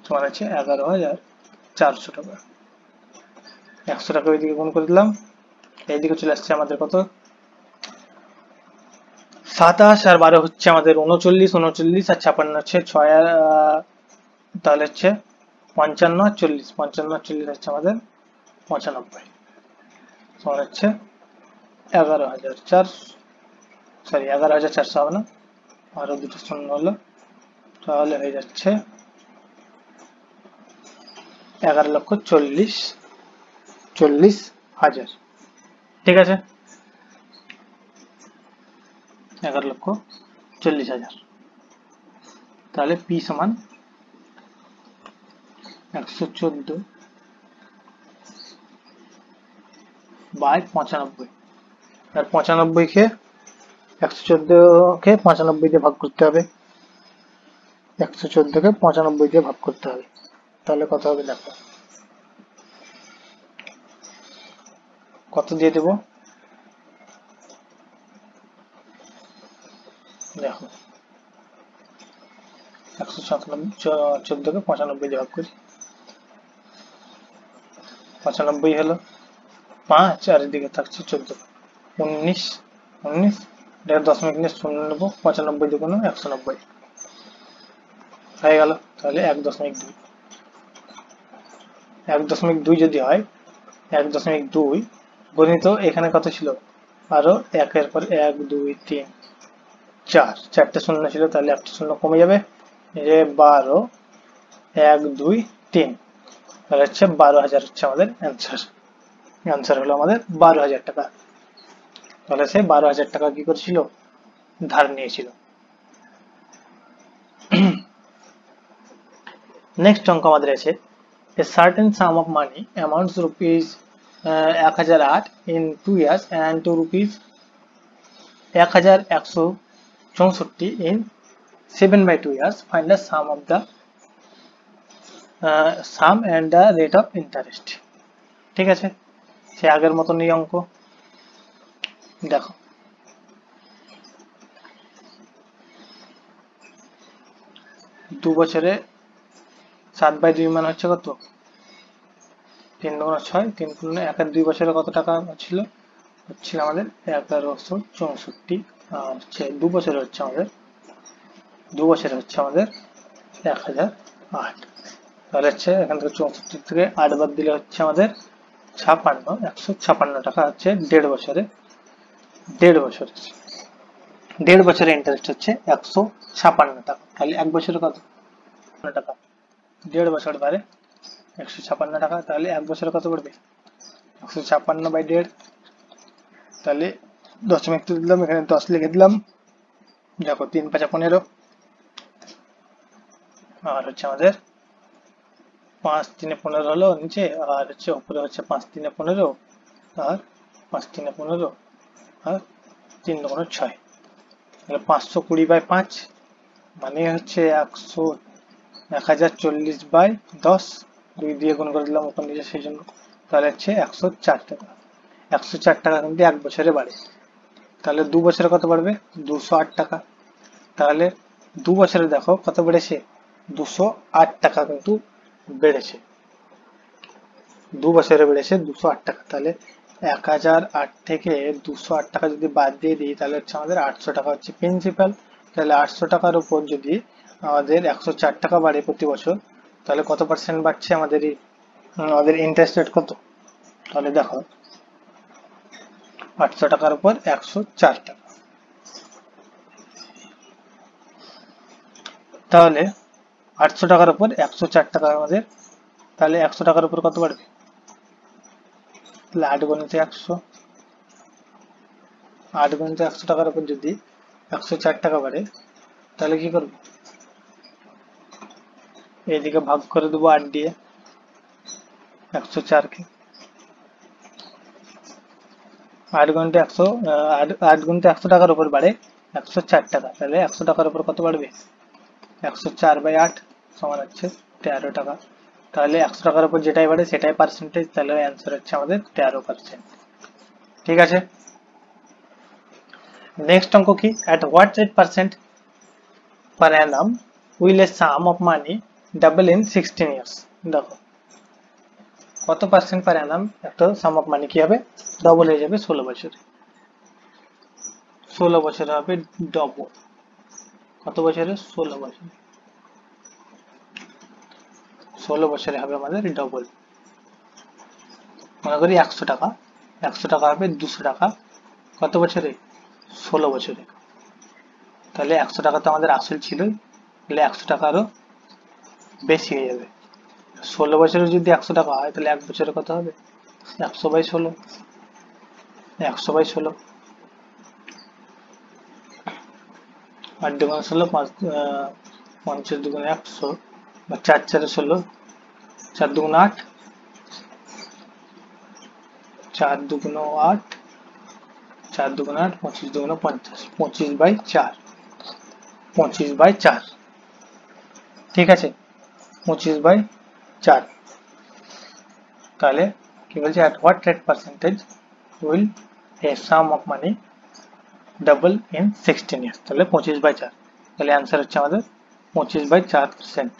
সমান হচ্ছে 11,400 টাকা। 100 টাকা ওইদিকে গুণ করে দিলাম, এইদিকে চলে আসছে আমাদের কত 27 আর 12 হচ্ছে আমাদের 39, 39 আর 56 হচ্ছে 6 আর তাহলে হচ্ছে 55 আর 40, 55 আর 40 হচ্ছে আমাদের 95, সমান হচ্ছে 11,400, সরি 11,400 হবে না, আরো দুটো শূন্য হলো, তাহলে হয়ে যাচ্ছে 11,40,000, ঠিক আছে, 11,40,000। তাহলে পি সমান 114 বাই 95, আর 95 কে 114 কে 95 দিয়ে ভাগ করতে হবে, 114 কে 95 দিয়ে ভাগ করতে হবে, তাহলে কত হবে দেখো, কত দিয়ে দেব দেখো 114 কে 95 দিয়ে ভাগ করি, 95 হলো 5 আর এদিকে থাকছে 14, 19, 19 এটা দশমিক নিয়ে শূন্য নেবো, 95 দুগুণ 190 হয়ে গেল, তাহলে 1.2, 1.2 যদি হয় 1.2 গণিত এখানে কত ছিল, আরো একের পর 1 2 3 4, 4টে শূন্য ছিল, তাহলে একটা শূন্য কমে যাবে, যে 12 1 2 3, তাহলে হচ্ছে 12,000 হচ্ছে আমাদের অ্যান্সার, অ্যান্সার হলো আমাদের 12,000 টাকা। তাহলে সে 12,000 টাকা কি করেছিল, ধার নিয়েছিল। নেক্সট অঙ্ক আমাদের আছে a certain sum of money amounts rupees 1008 in 2 years and to rupees 1164 in 7/2 years, find the sum of the sum and the rate of interest, ঠিক আছে, সে আগের মতনই অঙ্ক, দেখো 2 বছরে 7/2 মান হচ্ছে কত, 3 গুণ 6, 3 গুণ 1 আর 2 বছরে কত টাকা ছিল, হচ্ছে আমাদের 1164, আর হচ্ছে 2 বছরে হচ্ছে আমাদের 1008, তাহলে হচ্ছে এখান থেকে 64 থেকে 8 বাদ দিলে হচ্ছে আমাদের 156 টাকা হচ্ছে 1.5 বছরে, 1.5 বছরে ইন্টারেস্ট হচ্ছে 156 টাকা, তাহলে 1 বছরে কত টাকা, 1.5 বছর বারে 156 টাকা, তাহলে 1 বছরে কত পড়বে 156/1.5, তাহলে দশমিক তুলে দিলাম, এখানে 10 লিখে দিলাম, দেখো 3 5 15, আর হচ্ছে আমাদের 5 3 15 হলো নিচে, আর হচ্ছে উপরে হচ্ছে 5 3 15 আর 5 3 15 আর 3 2 6, তাহলে 520/5 মানে হচ্ছে 1040/10, 2 দিয়ে গুণ করে দিলাম উপর নিচে সেই জন্য, তাহলে হচ্ছে 104 টাকা, 104 টাকা কিন্তু 1 বছরে বাড়ে, তাহলে 2 বছরে কত বাড়বে 208 টাকা, তাহলে 2 বছরে দেখো কত বেড়েছে 208 টাকা কিন্তু বেড়েছে, 2 বছরে বেড়েছে 208 টাকা, তাহলে 1008 থেকে 208 টাকা যদি বাদ দিয়ে দিই তাহলে হচ্ছে আমাদের 800 টাকা হচ্ছে প্রিন্সিপাল, তাহলে 800 টাকার উপর যদি আমাদের 104 টাকা বাড়ে প্রতি বছর, তাহলে কত পার্সেন্ট বাড়ছে আমাদের ইন্টারেস্ট রেট কত? তাহলে দেখো 800 টাকার উপর 104 টাকা, তাহলে 800 টাকার উপর 104 টাকা আমাদের, তাহলে 100 টাকার উপর কত বাড়বে? তাহলে 8 গুণিত 100, 8 গুণিত 100 টাকার উপর যদি 104 টাকা বাড়ে, তাহলে কি করবো? এইদিকে ভাগ করে দেবো 8 দিয়ে 104 কে। 8 গুণিত 100, 8 গুণিত 100 টাকার উপর বাড়ে 104 টাকা, তাহলে 100 টাকার উপর কত বাড়বে? 104/8 সমান হচ্ছে 13 টাকা। তাহলে 100 টাকার উপর যেটাই বাড়ে সেটাই পার্সেন্টেজ, তাহলে অ্যান্সার হচ্ছে আমাদের 13%। ঠিক আছে, নেক্সট অঙ্ক কি? at what rate percent per annum will a sum of money double in 16 years? দেখো কত পার্সেন্ট পার অ্যানাম একটা সাম অফ মানি কি হবে? ডবল হয়ে যাবে 16 বছরে। 16 বছরে হবে ডবল। কত বছরে? 16 বছরে। 16 বছরে হবে আমাদের ডবল। মনে করি 100 টাকা, 100 টাকা হবে 200 টাকা কত বছরে? 16 বছরে। তাহলে 100 টাকা তো আমাদের আসল ছিল, তাহলে 100 টাকা আরো বেশি হয়ে যাবে। 16 বছরে যদি 100 টাকা হয়, তাহলে এক বছরে কত হবে? 100/16, 100/16। 8 দুগুণে 16, 5 দুগুণে 100, বা 4 4 16, 4 দুগুণে 8, 4 দুগুণে 8, 4 দুগুণে 8, 25 দুগুণে 50, 25/4, 25/4। ঠিক আছে, 25/4। তাহলে কি বলছে? at what rate percentage will a sum of money double in 16 years? তাহলে 25/4, তাহলে অ্যান্সার হচ্ছে আমাদের 25/4%।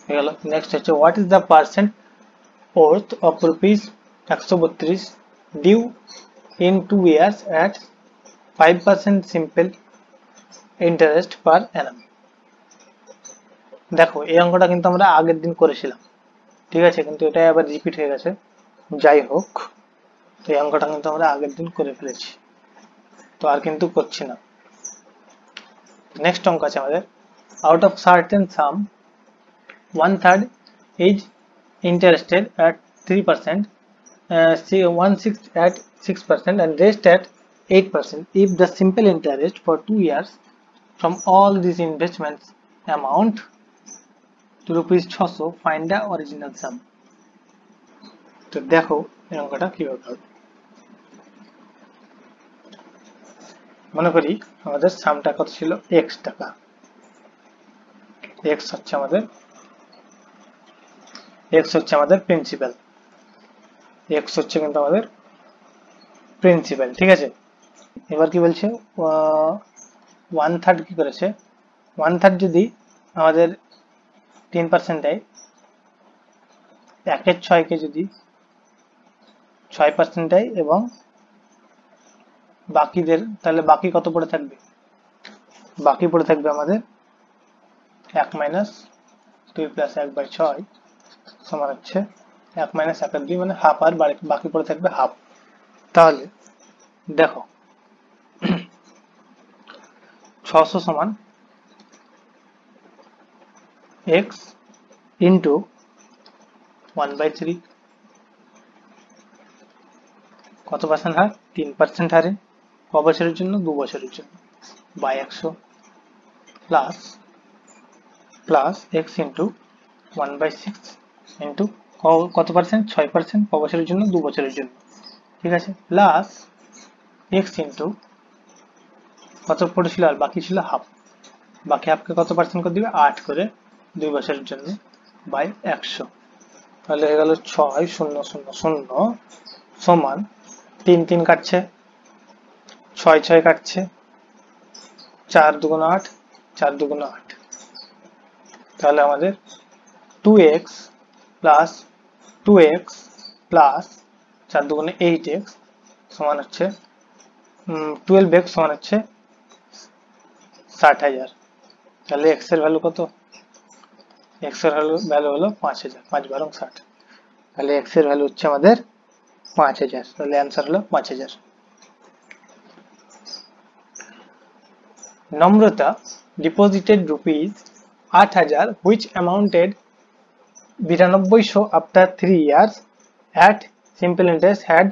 হয়ে গেল। নেক্সট হচ্ছে what is the percent worth of rupees 132 due in 2 years at 5% simple interest per annum? দেখো এই অঙ্কটা কিন্তু আমরা আগের দিন করেছিলাম, ঠিক আছে, কিন্তু এটা আবার রিপিট হয়ে গেছে। যাই হোক, তো এই অঙ্কটা কিন্তু আমরা আগের দিন করে ফেলেছি, তো আর কিন্তু করছি না। নেক্সট অঙ্ক আছে আমাদের, out of certain some 1/3 is interested at 3%, 1/6 at 6%, and rest at 8%. If the simple interest for 2 years from all these investments amount to ₹600, find the original sum. তো দেখো এই অঙ্কটা কিভাবে হবে। মনে করি আমাদের সামটা কত ছিল? x টাকা। x হচ্ছে আমাদের প্রিন্সিপাল, x হচ্ছে কিন্তু আমাদের প্রিন্সিপাল, ঠিক আছে। এবার কি বলছে? 1/3 কি করেছে? 1/3 যদি আমাদের 3% দেয়, 1/6 কে যদি 6% দেয় এবং বাকিদের, তাহলে বাকি কত পড়ে থাকবে? বাকি পড়ে থাকবে আমাদের 1 - 2 + 1/6 সমান হচ্ছে 1 - 1/2, মানে হাফ, আর বাকি পড়ে থাকবে হাফ। তাহলে দেখো 600 সমান x ইন্টু 1/3, কত পার্সেন্ট হার? 3% হারে। ক বছরের জন্য? 2 বছরের জন্য, by 100 plus x into 1/6 into কত পার্সেন্ট? 6%। ক বছরের জন্য? 2 বছরের জন্য, ঠিক আছে, প্লাস x ইন্টু কত পড়েছিল আর বাকি ছিল হাফ, বাকি হাফকে কত পার্সেন্ট করে দিবে? 8 করে 2 বছরের জন্য, বাই 100। তাহলে হয়ে গেল 6,000 সমান 3 3 কাটছে, 6 6 কাটছে, 4 দুগুণে 8, 4 দুগুণে 8। তাহলে আমাদের 2x প্লাস 2x প্লাস 4 দুগুণে 8x সমান হচ্ছে 12x সমান হচ্ছে 60,000। তাহলে এক্স এর ভ্যালু কত? এক্স এর ভ্যালু হলো 5,000, 5 বারং 60। তাহলে এক্স এর ভ্যালু হচ্ছে আমাদের 5,000। তাহলে অ্যান্সার হলো 5,000। নম্রতা deposited rupees 8,000 which amounted 9200 after 3 years at simple interest had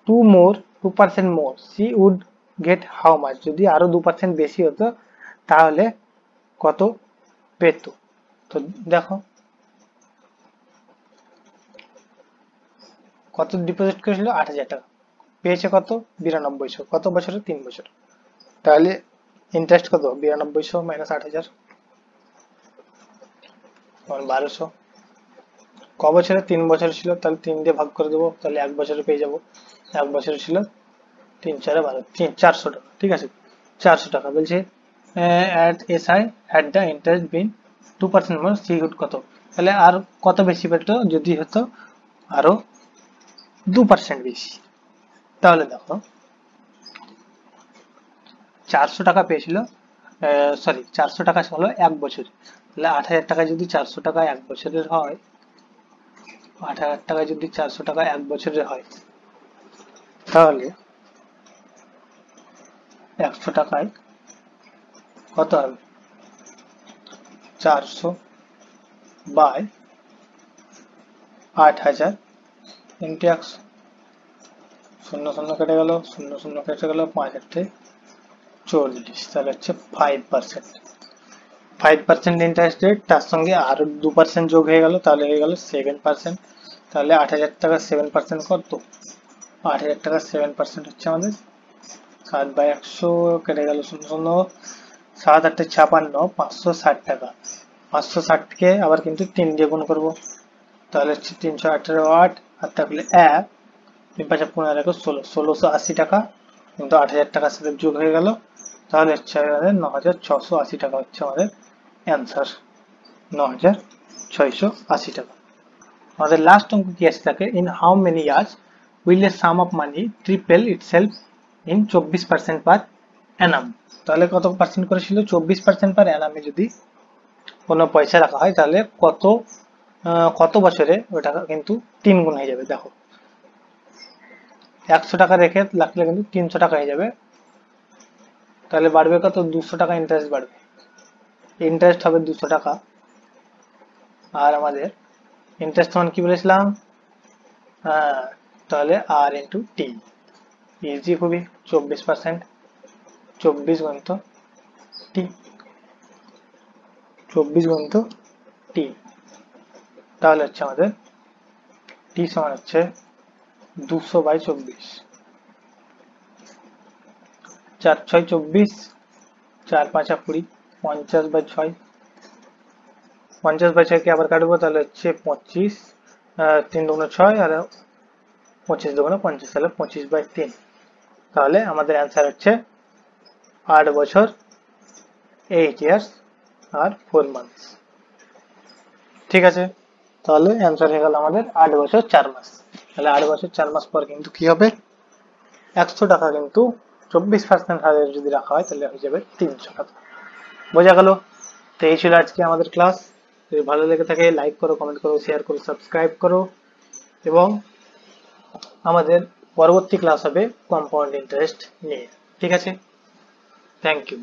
2% more, she would get how much? যদি আরো 2% বেশি হতো তাহলে কত পেত? তো দেখো কত ডিপোজিট করেছিল, 8,000 টাকা, পেয়েছে কত? 9200। কত বছরে? 3 বছর। তাহলে ইন্টারেস্ট কত? 9200 মাইনাস 8,000 মানে 1200। ক বছরে? 3 বছর ছিল, তাহলে 3 দিয়ে ভাগ করে দেবো, তাহলে 1 বছরে পেয়ে যাবো। 1 বছরে ছিল 3 4 12, 400 টাকা। ঠিক আছে, 400 টাকা বলছে at SI had the interest been 2% more, she would কত? তাহলে আর কত বেশি পেত যদি হতো আরো 2% বেশি? তাহলে দেখো 400 টাকা পেয়েছিল, সরি 400 টাকা হলো 1 বছর। তাহলে 8,000 টাকা যদি 400 টাকা 1 বছরের হয়, 8,000 টাকা যদি 400 টাকা 1 বছরের হয়, তাহলে 100 টাকায় কত হবে? 400 বাই 8,000 ইন্টু 100। 0 0 কেটে গেল, 0 0 কেটে গেল, 5 8 40। তাহলে হচ্ছে 5%। 5% ইন্টারেস্ট রেট, তার সঙ্গে আরো 2% যোগ হয়ে গেল, তাহলে হয়ে গেল 7%। তাহলে 8,000 টাকা 7% কত? 8,000 টাকা 7% হচ্ছে আমাদের 7 বাই 100 কেটে গেল 0 0, 7 8 56, 560 টাকা। 560 কে আবার কিন্তু 3 দিয়ে গুণ করবো, তাহলে হচ্ছে 318 8 আর থাকলে 1, 3 5 15 16, 1680 টাকা কিন্তু 8,000 টাকার সাথে যোগ হয়ে গেল, তাহলে হচ্ছে আমাদের 9,680 টাকা হচ্ছে আমাদের অ্যান্সার। 9,680 টাকা। আমাদের লাস্ট অঙ্ক কি আসে থাকে, in how many years will A sum of money triple itself in 24% পার অ্যানাম? তাহলে কত পার্সেন্ট করেছিল? 24% পার অ্যানামে যদি কোনো পয়সা রাখা হয় তাহলে কত বছরে ওই টাকা কিন্তু 3 গুণ হয়ে যাবে। দেখো 100 টাকা রেখে রাখলে কিন্তু 300 টাকা হয়ে যাবে, তাহলে বাড়বে কত? 200 টাকা ইন্টারেস্ট বাড়বে। ইন্টারেস্ট হবে 200 টাকা, আর আমাদের ইন্টারেস্ট সমান কি বলেছিলাম? তাহলে আর ইন্টু টি, ইজি খুবই। 24%, 24 গুণিত টি, 24 গুণিত টি, তাহলে হচ্ছে আমাদের টি সমান হচ্ছে 200 বাই 24। 4 6 24, 4 5 20, 50 বাই 6, 50 বাই 6 কে আবার কাটবো, তাহলে হচ্ছে 25, 3 2 6 আর 25 2 50, তাহলে 25 বাই 3। তাহলে আমাদের অ্যান্সার হচ্ছে 8 বছর 8 ইয়ার্স আর 4 মান্থস। ঠিক আছে, তাহলে অ্যান্সার হয়ে গেল আমাদের 8 বছর 4 মাস। তাহলে 8 বছর 4 মাস পর কিন্তু কি হবে? 100 টাকা কিন্তু 24% হারে যদি রাখা হয় তাহলে হয়ে যাবে 300 টাকা। বোঝা গেল? তো এই ছিল আজকে আমাদের ক্লাস। যদি ভালো লেগে থাকে লাইক করো, কমেন্ট করো, শেয়ার করো, সাবস্ক্রাইব করো, এবং আমাদের পরবর্তী ক্লাস হবে কম্পাউন্ড ইন্টারেস্ট নিয়ে। ঠিক আছে, থ্যাংক ইউ।